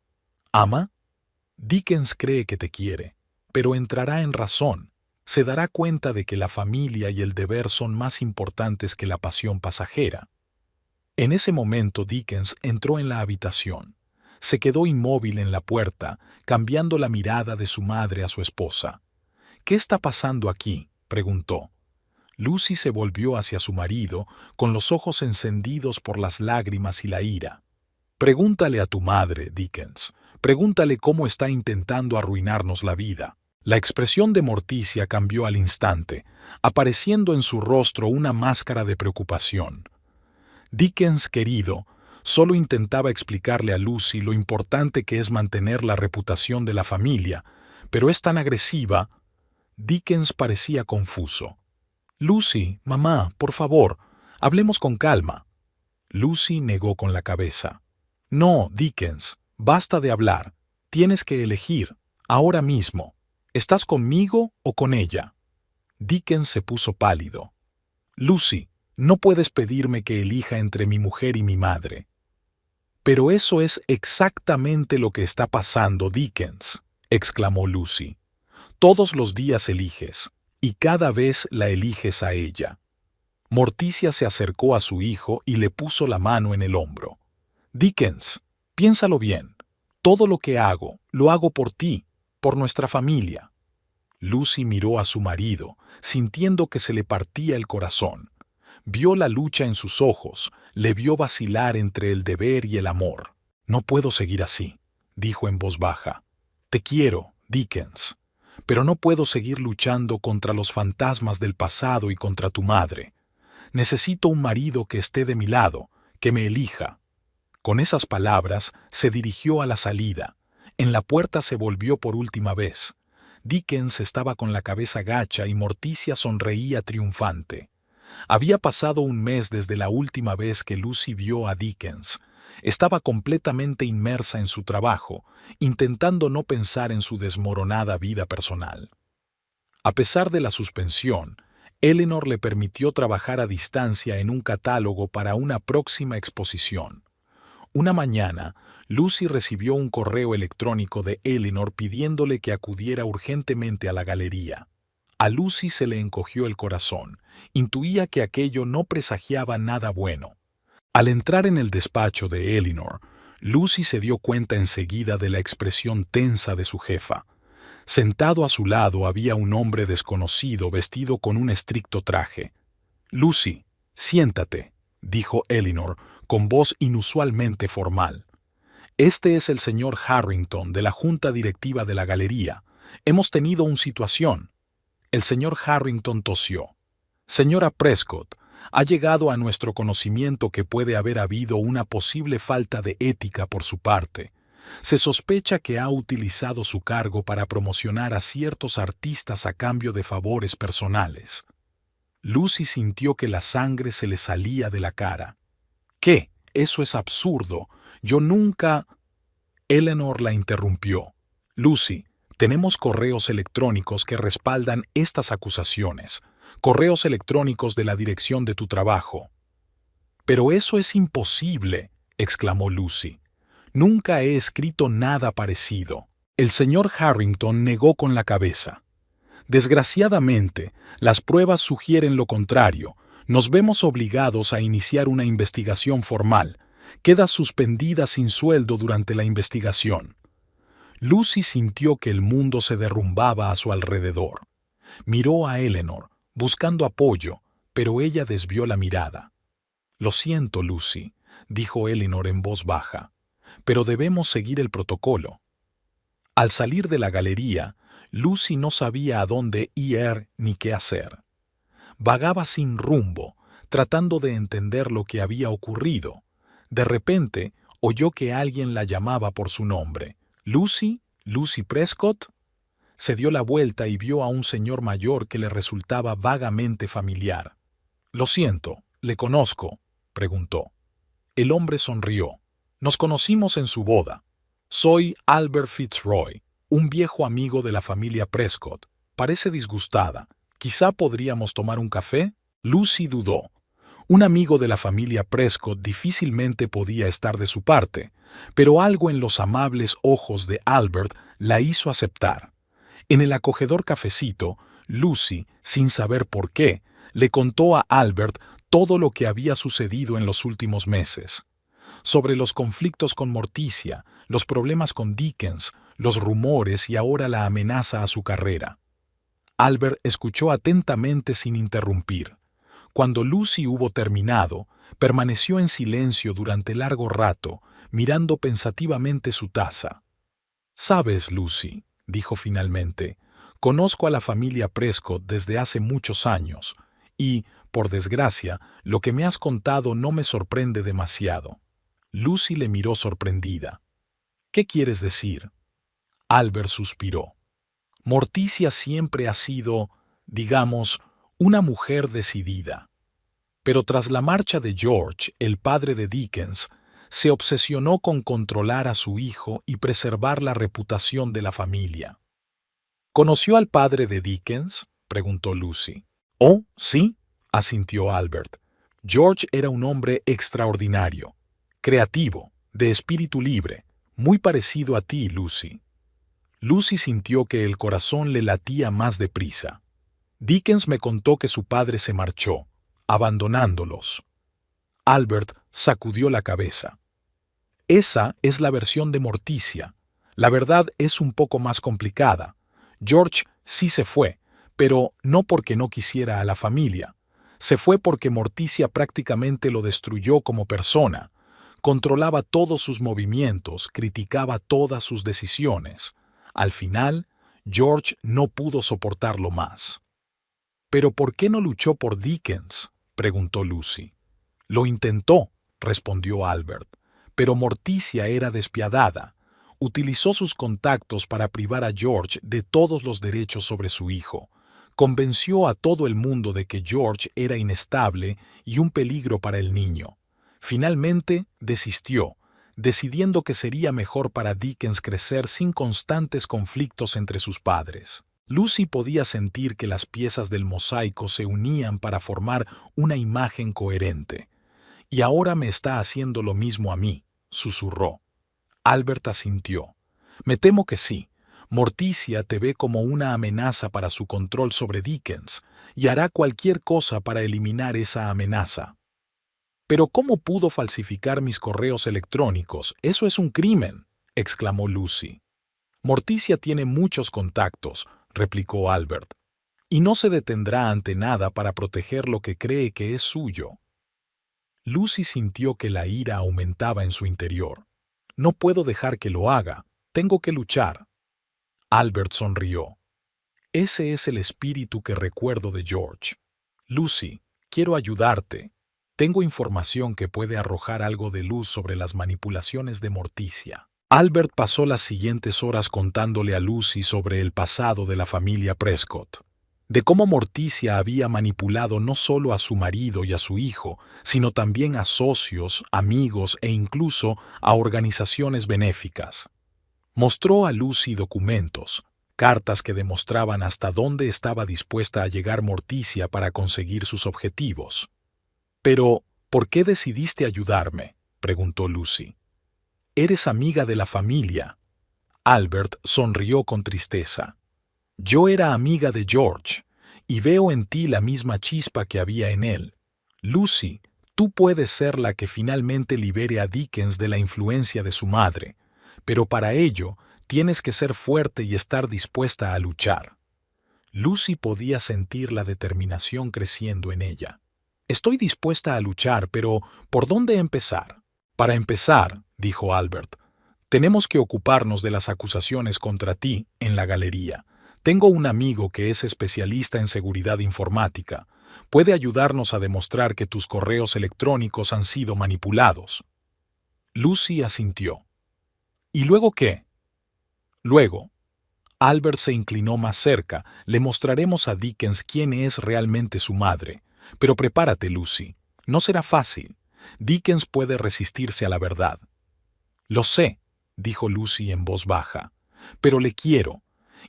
«¿Ama? Dickens cree que te quiere, pero entrará en razón. Se dará cuenta de que la familia y el deber son más importantes que la pasión pasajera». En ese momento Dickens entró en la habitación. Se quedó inmóvil en la puerta, cambiando la mirada de su madre a su esposa. «¿Qué está pasando aquí?», preguntó. Lucy se volvió hacia su marido, con los ojos encendidos por las lágrimas y la ira. «Pregúntale a tu madre, Dickens. Pregúntale cómo está intentando arruinarnos la vida». La expresión de Morticia cambió al instante, apareciendo en su rostro una máscara de preocupación. Dickens, querido, solo intentaba explicarle a Lucy lo importante que es mantener la reputación de la familia, pero es tan agresiva. Dickens parecía confuso. «Lucy, mamá, por favor, hablemos con calma». Lucy negó con la cabeza. «No, Dickens, basta de hablar. Tienes que elegir, ahora mismo. ¿Estás conmigo o con ella?» Dickens se puso pálido. «Lucy, no puedes pedirme que elija entre mi mujer y mi madre». «Pero eso es exactamente lo que está pasando, Dickens», exclamó Lucy. «Todos los días eliges, y cada vez la eliges a ella». Morticia se acercó a su hijo y le puso la mano en el hombro. «Dickens, Piénsalo bien. Todo lo que hago, lo hago por ti, por nuestra familia. Lucy miró a su marido, sintiendo que se le partía el corazón. Vio la lucha en sus ojos, le vio vacilar entre el deber y el amor. No puedo seguir así, dijo en voz baja. Te quiero, Dickens, pero no puedo seguir luchando contra los fantasmas del pasado y contra tu madre. Necesito un marido que esté de mi lado, que me elija. Con esas palabras se dirigió a la salida. En la puerta se volvió por última vez. Dickens estaba con la cabeza gacha y Morticia sonreía triunfante. Había pasado un mes desde la última vez que Lucy vio a Dickens. Estaba completamente inmersa en su trabajo, intentando no pensar en su desmoronada vida personal. A pesar de la suspensión, Eleanor le permitió trabajar a distancia en un catálogo para una próxima exposición. Una mañana, Lucy recibió un correo electrónico de Eleanor pidiéndole que acudiera urgentemente a la galería. A Lucy se le encogió el corazón. Intuía que aquello no presagiaba nada bueno. Al entrar en el despacho de Eleanor, Lucy se dio cuenta enseguida de la expresión tensa de su jefa. Sentado a su lado había un hombre desconocido vestido con un estricto traje. «Lucy, siéntate», dijo Eleanor con voz inusualmente formal. «Este es el señor Harrington de la junta directiva de la galería. Hemos tenido una situación». El señor Harrington tosió. «Señora Prescott, ha llegado a nuestro conocimiento que puede haber habido una posible falta de ética por su parte. Se sospecha que ha utilizado su cargo para promocionar a ciertos artistas a cambio de favores personales». Lucy sintió que la sangre se le salía de la cara. «¿Qué? Eso es absurdo. Yo nunca...» Eleanor la interrumpió. «Lucy, tenemos correos electrónicos que respaldan estas acusaciones. Correos electrónicos de la dirección de tu trabajo». «Pero eso es imposible», exclamó Lucy. «Nunca he escrito nada parecido». El señor Harrington negó con la cabeza. «Desgraciadamente, las pruebas sugieren lo contrario. Nos vemos obligados a iniciar una investigación formal. Quedas suspendida sin sueldo durante la investigación». Lucy sintió que el mundo se derrumbaba a su alrededor. Miró a Eleanor, buscando apoyo, pero ella desvió la mirada. «Lo siento, Lucy», dijo Eleanor en voz baja, «pero debemos seguir el protocolo». Al salir de la galería, Lucy no sabía a dónde ir ni qué hacer. Vagaba sin rumbo, tratando de entender lo que había ocurrido. De repente, oyó que alguien la llamaba por su nombre. «¿Lucy? ¿Lucy Prescott?» Se dio la vuelta y vio a un señor mayor que le resultaba vagamente familiar. «Lo siento, ¿le conozco?», preguntó. El hombre sonrió. «Nos conocimos en su boda. Soy Albert Fitzroy, un viejo amigo de la familia Prescott. Parece disgustada. ¿Quizá podríamos tomar un café?» Lucy dudó. Un amigo de la familia Prescott difícilmente podía estar de su parte, pero algo en los amables ojos de Albert la hizo aceptar. En el acogedor cafecito, Lucy, sin saber por qué, le contó a Albert todo lo que había sucedido en los últimos meses. Sobre los conflictos con Morticia, los problemas con Dickens, los rumores y ahora la amenaza a su carrera. Albert escuchó atentamente sin interrumpir. Cuando Lucy hubo terminado, permaneció en silencio durante largo rato, mirando pensativamente su taza. «Sabes, Lucy», dijo finalmente, «conozco a la familia Prescott desde hace muchos años, y, por desgracia, lo que me has contado no me sorprende demasiado». Lucy le miró sorprendida. «¿Qué quieres decir?». Albert suspiró. «Morticia siempre ha sido, digamos, una mujer decidida. Pero tras la marcha de George, el padre de Dickens, se obsesionó con controlar a su hijo y preservar la reputación de la familia». «¿Conoció al padre de Dickens?», preguntó Lucy. «Oh, sí», asintió Albert. «George era un hombre extraordinario, creativo, de espíritu libre, muy parecido a ti, Lucy». Lucy sintió que el corazón le latía más deprisa. «Dickens me contó que su padre se marchó, abandonándolos». Albert sacudió la cabeza. Esa es la versión de Morticia. La verdad es un poco más complicada. George sí se fue, pero no porque no quisiera a la familia. Se fue porque Morticia prácticamente lo destruyó como persona. Controlaba todos sus movimientos, criticaba todas sus decisiones. Al final, George no pudo soportarlo más. ¿Pero por qué no luchó por Dickens?, preguntó Lucy. Lo intentó, respondió Albert, pero Morticia era despiadada. Utilizó sus contactos para privar a George de todos los derechos sobre su hijo. Convenció a todo el mundo de que George era inestable y un peligro para el niño. Finalmente, desistió, decidiendo que sería mejor para Dickens crecer sin constantes conflictos entre sus padres. Lucy podía sentir que las piezas del mosaico se unían para formar una imagen coherente. «Y ahora me está haciendo lo mismo a mí», susurró. Albert asintió. «Me temo que sí. Morticia te ve como una amenaza para su control sobre Dickens y hará cualquier cosa para eliminar esa amenaza». «¿Pero cómo pudo falsificar mis correos electrónicos? Eso es un crimen», exclamó Lucy. «Morticia tiene muchos contactos», replicó Albert, «y no se detendrá ante nada para proteger lo que cree que es suyo». Lucy sintió que la ira aumentaba en su interior. «No puedo dejar que lo haga. Tengo que luchar». Albert sonrió. «Ese es el espíritu que recuerdo de George. Lucy, quiero ayudarte. Tengo información que puede arrojar algo de luz sobre las manipulaciones de Morticia». Albert pasó las siguientes horas contándole a Lucy sobre el pasado de la familia Prescott, de cómo Morticia había manipulado no solo a su marido y a su hijo, sino también a socios, amigos e incluso a organizaciones benéficas. Mostró a Lucy documentos, cartas que demostraban hasta dónde estaba dispuesta a llegar Morticia para conseguir sus objetivos. «Pero, ¿por qué decidiste ayudarme?», preguntó Lucy. «Eres amiga de la familia». Albert sonrió con tristeza. «Yo era amiga de George, y veo en ti la misma chispa que había en él. Lucy, tú puedes ser la que finalmente libere a Dickens de la influencia de su madre, pero para ello tienes que ser fuerte y estar dispuesta a luchar». Lucy podía sentir la determinación creciendo en ella. «Estoy dispuesta a luchar, pero ¿por dónde empezar?» «Para empezar», dijo Albert, «tenemos que ocuparnos de las acusaciones contra ti en la galería. Tengo un amigo que es especialista en seguridad informática. Puede ayudarnos a demostrar que tus correos electrónicos han sido manipulados». Lucy asintió. «¿Y luego qué?» «Luego». Albert se inclinó más cerca. «Le mostraremos a Dickens quién es realmente su madre. Pero prepárate, Lucy. No será fácil. Dickens puede resistirse a la verdad». «Lo sé», dijo Lucy en voz baja, «pero le quiero,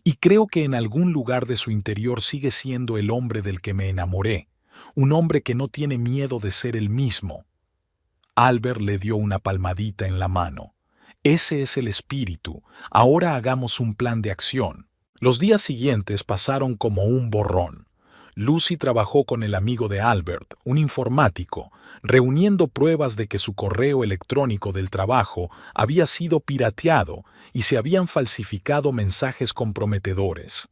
y creo que en algún lugar de su interior sigue siendo el hombre del que me enamoré, un hombre que no tiene miedo de ser el mismo». Albert le dio una palmadita en la mano. «Ese es el espíritu. Ahora hagamos un plan de acción». Los días siguientes pasaron como un borrón. Lucy trabajó con el amigo de Albert, un informático, reuniendo pruebas de que su correo electrónico del trabajo había sido pirateado y se habían falsificado mensajes comprometedores.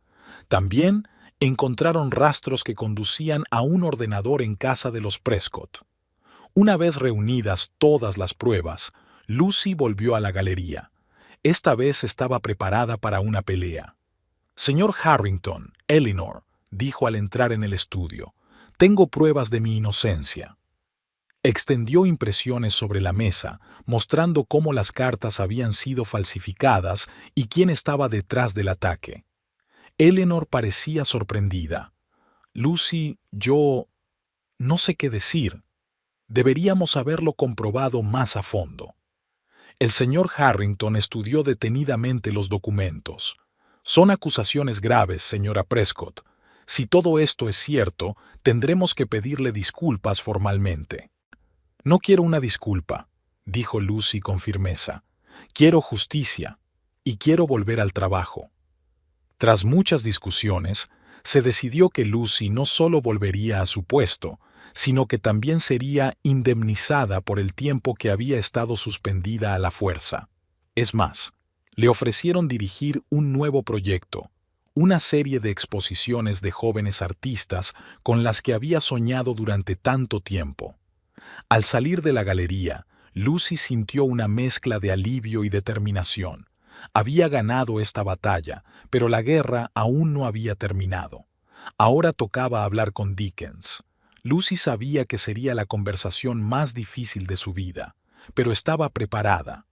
También encontraron rastros que conducían a un ordenador en casa de los Prescott. Una vez reunidas todas las pruebas, Lucy volvió a la galería. Esta vez estaba preparada para una pelea. «Señor Harrington, Eleanor», dijo al entrar en el estudio, «tengo pruebas de mi inocencia». Extendió impresiones sobre la mesa, mostrando cómo las cartas habían sido falsificadas y quién estaba detrás del ataque. Eleanor parecía sorprendida. «Lucy, yo no sé qué decir. Deberíamos haberlo comprobado más a fondo». El señor Harrington estudió detenidamente los documentos. «Son acusaciones graves, señora Prescott. Si todo esto es cierto, tendremos que pedirle disculpas formalmente». «No quiero una disculpa», dijo Lucy con firmeza. «Quiero justicia y quiero volver al trabajo». Tras muchas discusiones, Se decidió que Lucy no solo volvería a su puesto, sino que también sería indemnizada por el tiempo que había estado suspendida a la fuerza. Es más, le ofrecieron dirigir un nuevo proyecto, una serie de exposiciones de jóvenes artistas con las que había soñado durante tanto tiempo. Al salir de la galería, Lucy sintió una mezcla de alivio y determinación. Había ganado esta batalla, pero la guerra aún no había terminado. Ahora tocaba hablar con Dickens. Lucy sabía que sería la conversación más difícil de su vida, pero estaba preparada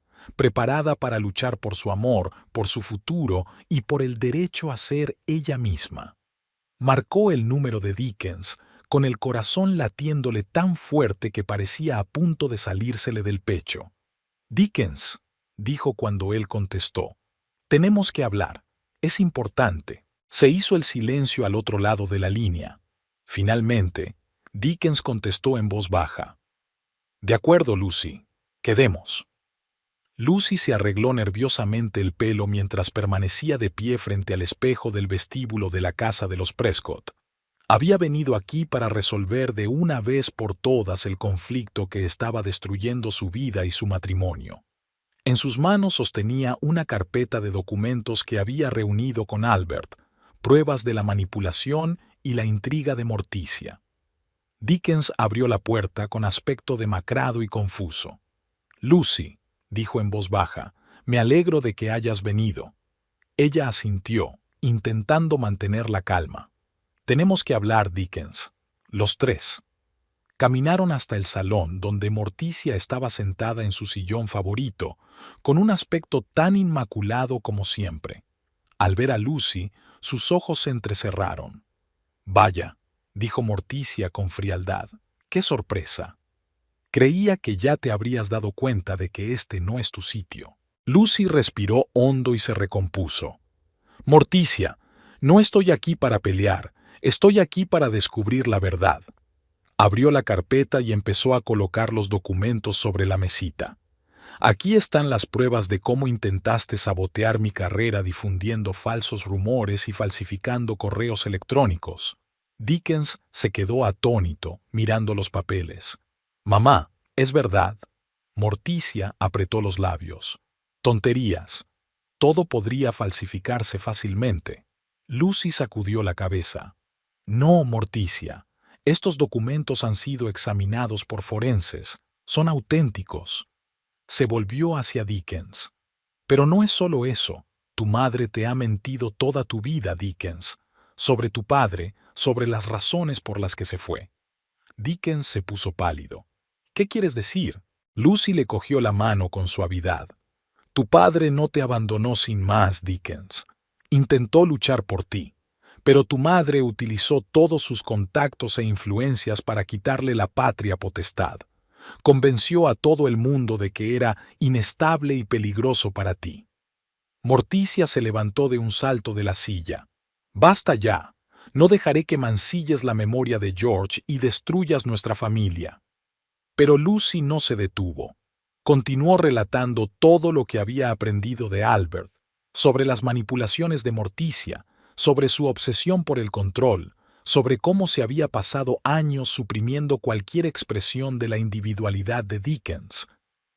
para luchar por su amor, por su futuro y por el derecho a ser ella misma. Marcó el número de Dickens, con el corazón latiéndole tan fuerte que parecía a punto de salírsele del pecho. «Dickens», dijo cuando él contestó, «tenemos que hablar. Es importante». Se hizo el silencio al otro lado de la línea. Finalmente, Dickens contestó en voz baja. «De acuerdo, Lucy. Quedemos». Lucy se arregló nerviosamente el pelo mientras permanecía de pie frente al espejo del vestíbulo de la casa de los Prescott. Había venido aquí para resolver de una vez por todas el conflicto que estaba destruyendo su vida y su matrimonio. En sus manos sostenía una carpeta de documentos que había reunido con Albert, pruebas de la manipulación y la intriga de Morticia. Dickens abrió la puerta con aspecto demacrado y confuso. «Lucy», dijo en voz baja, «me alegro de que hayas venido». Ella asintió, intentando mantener la calma. «Tenemos que hablar, Dickens». Los tres caminaron hasta el salón donde Morticia estaba sentada en su sillón favorito, con un aspecto tan inmaculado como siempre. Al ver a Lucy, sus ojos se entrecerraron. «Vaya», dijo Morticia con frialdad, «qué sorpresa. Creía que ya te habrías dado cuenta de que este no es tu sitio». Lucy respiró hondo y se recompuso. «Morticia, no estoy aquí para pelear, estoy aquí para descubrir la verdad». Abrió la carpeta y empezó a colocar los documentos sobre la mesita. «Aquí están las pruebas de cómo intentaste sabotear mi carrera difundiendo falsos rumores y falsificando correos electrónicos». Dickens se quedó atónito, mirando los papeles. «Mamá, ¿es verdad?» Morticia apretó los labios. «Tonterías. Todo podría falsificarse fácilmente». Lucy sacudió la cabeza. «No, Morticia. Estos documentos han sido examinados por forenses. Son auténticos». Se volvió hacia Dickens. «Pero no es solo eso. Tu madre te ha mentido toda tu vida, Dickens. Sobre tu padre, sobre las razones por las que se fue». Dickens se puso pálido. «¿Qué quieres decir?» Lucy le cogió la mano con suavidad. «Tu padre no te abandonó sin más, Dickens. Intentó luchar por ti. Pero tu madre utilizó todos sus contactos e influencias para quitarle la patria potestad. Convenció a todo el mundo de que era inestable y peligroso para ti». Morticia se levantó de un salto de la silla. «Basta ya. No dejaré que mancilles la memoria de George y destruyas nuestra familia». Pero Lucy no se detuvo. Continuó relatando todo lo que había aprendido de Albert, sobre las manipulaciones de Morticia, sobre su obsesión por el control, sobre cómo se había pasado años suprimiendo cualquier expresión de la individualidad de Dickens.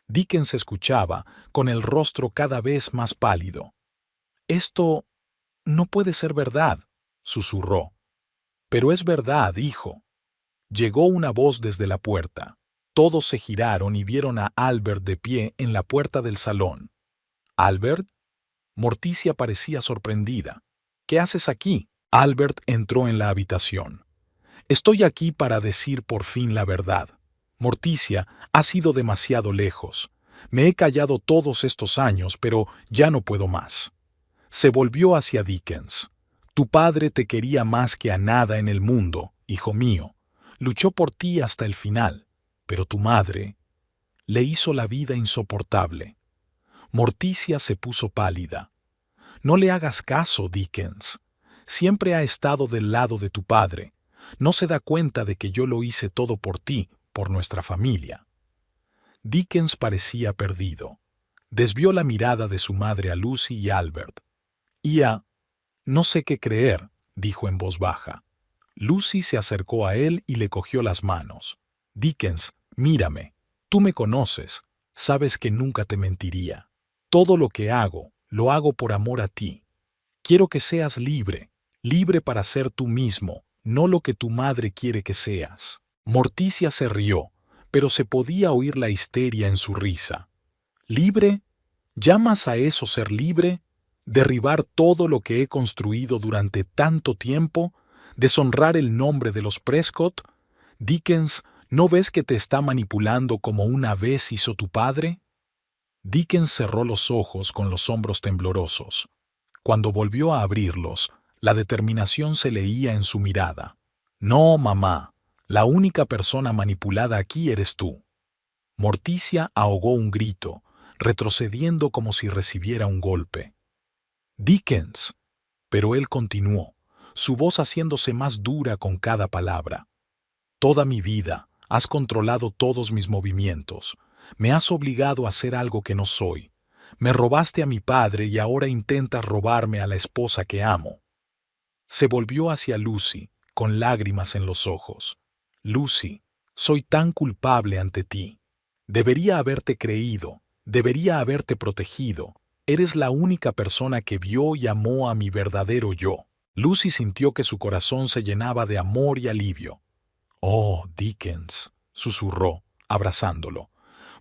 Dickens escuchaba, con el rostro cada vez más pálido. «Esto no puede ser verdad», susurró. «Pero es verdad, hijo». Llegó una voz desde la puerta. Todos se giraron y vieron a Albert de pie en la puerta del salón. «¿Albert?» Morticia parecía sorprendida. «¿Qué haces aquí?» Albert entró en la habitación. «Estoy aquí para decir por fin la verdad. Morticia, has ido demasiado lejos. Me he callado todos estos años, pero ya no puedo más». Se volvió hacia Dickens. «Tu padre te quería más que a nada en el mundo, hijo mío. Luchó por ti hasta el final. Pero tu madre le hizo la vida insoportable». Morticia se puso pálida. «No le hagas caso, Dickens. Siempre ha estado del lado de tu padre. No se da cuenta de que yo lo hice todo por ti, por nuestra familia». Dickens parecía perdido. Desvió la mirada de su madre a Lucy y Albert. «No sé qué creer», dijo en voz baja. Lucy se acercó a él y le cogió las manos. Dickens, mírame. Tú me conoces. Sabes que nunca te mentiría. Todo lo que hago, lo hago por amor a ti. Quiero que seas libre, libre para ser tú mismo, no lo que tu madre quiere que seas. Morticia se rió, pero se podía oír la histeria en su risa. ¿Libre? ¿Llamas a eso ser libre? ¿Derribar todo lo que he construido durante tanto tiempo? ¿Deshonrar el nombre de los Prescott? Dickens, ¿no ves que te está manipulando como una vez hizo tu padre? Dickens cerró los ojos con los hombros temblorosos. Cuando volvió a abrirlos, la determinación se leía en su mirada. No, mamá, la única persona manipulada aquí eres tú. Morticia ahogó un grito, retrocediendo como si recibiera un golpe. Dickens. Pero él continuó, su voz haciéndose más dura con cada palabra. Toda mi vida has controlado todos mis movimientos. Me has obligado a hacer algo que no soy. Me robaste a mi padre y ahora intentas robarme a la esposa que amo. Se volvió hacia Lucy, con lágrimas en los ojos. Lucy, soy tan culpable ante ti. Debería haberte creído, debería haberte protegido. Eres la única persona que vio y amó a mi verdadero yo. Lucy sintió que su corazón se llenaba de amor y alivio. Oh, Dickens, susurró, abrazándolo.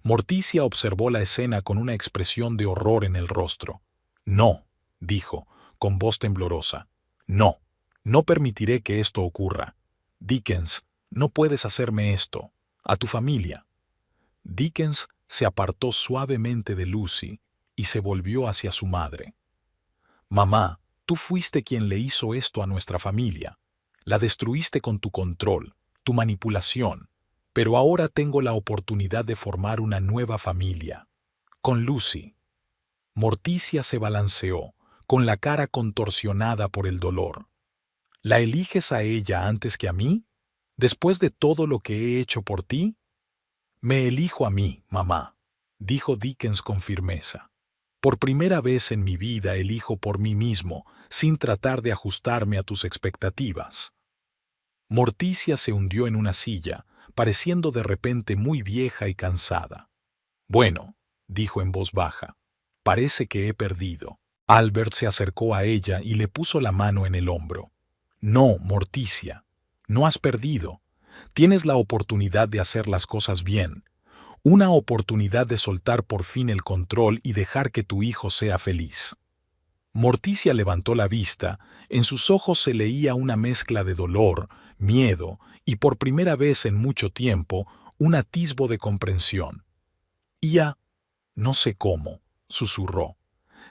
Morticia observó la escena con una expresión de horror en el rostro. No, dijo, con voz temblorosa. No, no permitiré que esto ocurra. Dickens, no puedes hacerme esto. A tu familia. Dickens se apartó suavemente de Lucy y se volvió hacia su madre. Mamá, tú fuiste quien le hizo esto a nuestra familia. La destruiste con tu control, tu manipulación, pero ahora tengo la oportunidad de formar una nueva familia. Con Lucy. Morticia se balanceó, con la cara contorsionada por el dolor. ¿La eliges a ella antes que a mí? ¿Después de todo lo que he hecho por ti? Me elijo a mí, mamá, dijo Dickens con firmeza. Por primera vez en mi vida elijo por mí mismo, sin tratar de ajustarme a tus expectativas. Morticia se hundió en una silla, pareciendo de repente muy vieja y cansada. Bueno, dijo en voz baja, parece que he perdido. Albert se acercó a ella y le puso la mano en el hombro. No, Morticia, no has perdido. Tienes la oportunidad de hacer las cosas bien. Una oportunidad de soltar por fin el control y dejar que tu hijo sea feliz. Morticia levantó la vista, en sus ojos se leía una mezcla de dolor, miedo y por primera vez en mucho tiempo un atisbo de comprensión. No sé cómo, susurró.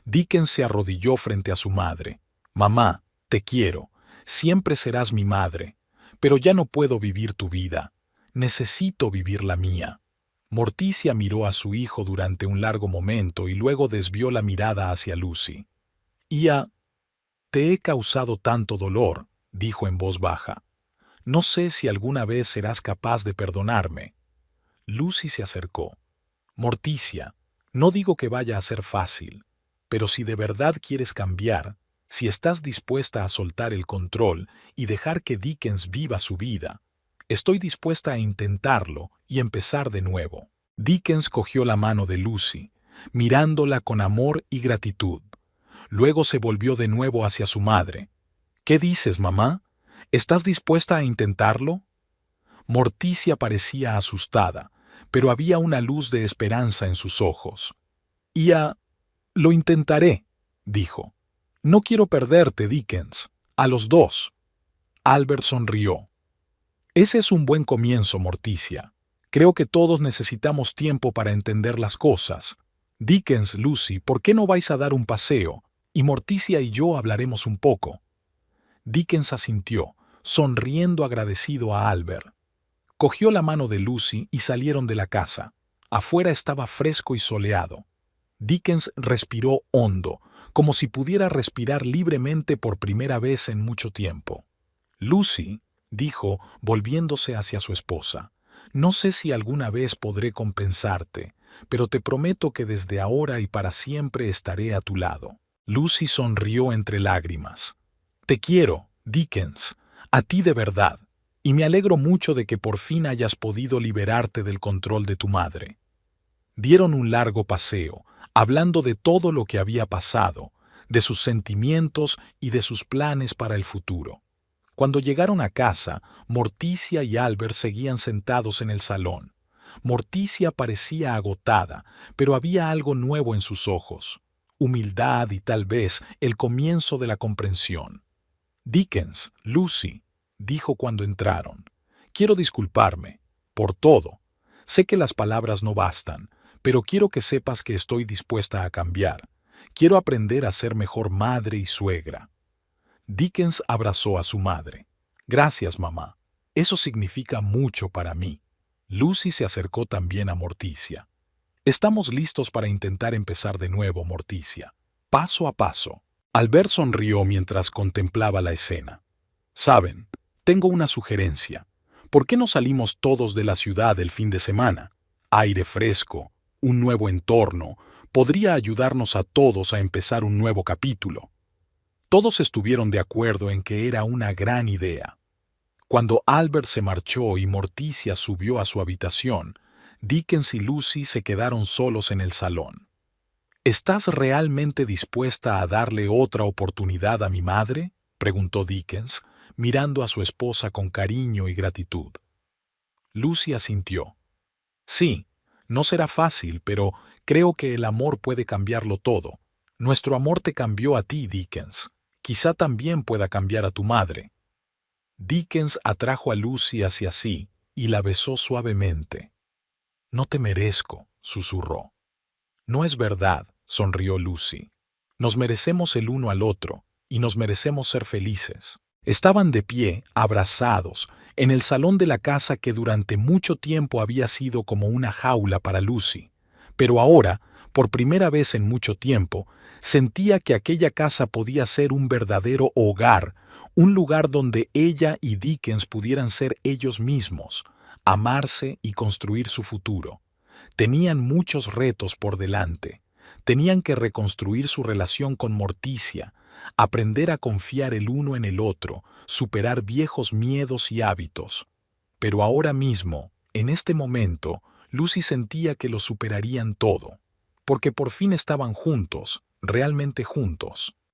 Dickens se arrodilló frente a su madre. Mamá, te quiero, siempre serás mi madre, pero ya no puedo vivir tu vida. Necesito vivir la mía. Morticia miró a su hijo durante un largo momento y luego desvió la mirada hacia Lucy. Te he causado tanto dolor, dijo en voz baja. No sé si alguna vez serás capaz de perdonarme. Lucy se acercó. Morticia, no digo que vaya a ser fácil, pero si de verdad quieres cambiar, si estás dispuesta a soltar el control y dejar que Dickens viva su vida, estoy dispuesta a intentarlo y empezar de nuevo. Dickens cogió la mano de Lucy, mirándola con amor y gratitud. Luego se volvió de nuevo hacia su madre. ¿Qué dices, mamá? ¿Estás dispuesta a intentarlo? Morticia parecía asustada, pero había una luz de esperanza en sus ojos. Lo intentaré, dijo. No quiero perderte, Dickens. A los dos. Albert sonrió. Ese es un buen comienzo, Morticia. Creo que todos necesitamos tiempo para entender las cosas. Dickens, Lucy, ¿por qué no vais a dar un paseo? Y Morticia y yo hablaremos un poco. Dickens asintió, sonriendo agradecido a Albert. Cogió la mano de Lucy y salieron de la casa. Afuera estaba fresco y soleado. Dickens respiró hondo, como si pudiera respirar libremente por primera vez en mucho tiempo. Lucy, dijo, volviéndose hacia su esposa, no sé si alguna vez podré compensarte, pero te prometo que desde ahora y para siempre estaré a tu lado. Lucy sonrió entre lágrimas. Te quiero, Dickens, a ti de verdad, y me alegro mucho de que por fin hayas podido liberarte del control de tu madre. Dieron un largo paseo, hablando de todo lo que había pasado, de sus sentimientos y de sus planes para el futuro. Cuando llegaron a casa, Morticia y Albert seguían sentados en el salón. Morticia parecía agotada, pero había algo nuevo en sus ojos, humildad y tal vez el comienzo de la comprensión. Dickens, Lucy, dijo cuando entraron, quiero disculparme por todo. Sé que las palabras no bastan, pero quiero que sepas que estoy dispuesta a cambiar. Quiero aprender a ser mejor madre y suegra. Dickens abrazó a su madre. Gracias, mamá. Eso significa mucho para mí. Lucy se acercó también a Morticia. Estamos listos para intentar empezar de nuevo, Morticia. Paso a paso. Albert sonrió mientras contemplaba la escena. Saben, tengo una sugerencia. ¿Por qué no salimos todos de la ciudad el fin de semana? Aire fresco, un nuevo entorno, podría ayudarnos a todos a empezar un nuevo capítulo. Todos estuvieron de acuerdo en que era una gran idea. Cuando Albert se marchó y Morticia subió a su habitación, Dickens y Lucy se quedaron solos en el salón. ¿Estás realmente dispuesta a darle otra oportunidad a mi madre?, preguntó Dickens, mirando a su esposa con cariño y gratitud. Lucy asintió. Sí, no será fácil, pero creo que el amor puede cambiarlo todo. Nuestro amor te cambió a ti, Dickens. Quizá también pueda cambiar a tu madre. Dickens atrajo a Lucy hacia sí y la besó suavemente. No te merezco, susurró. No es verdad, sonrió Lucy. Nos merecemos el uno al otro y nos merecemos ser felices. Estaban de pie, abrazados, en el salón de la casa que durante mucho tiempo había sido como una jaula para Lucy. Pero ahora, por primera vez en mucho tiempo, sentía que aquella casa podía ser un verdadero hogar, un lugar donde ella y Dickens pudieran ser ellos mismos, amarse y construir su futuro. Tenían muchos retos por delante. Tenían que reconstruir su relación con Morticia, aprender a confiar el uno en el otro, superar viejos miedos y hábitos. Pero ahora mismo, en este momento, Lucy sentía que lo superarían todo, porque por fin estaban juntos, realmente juntos.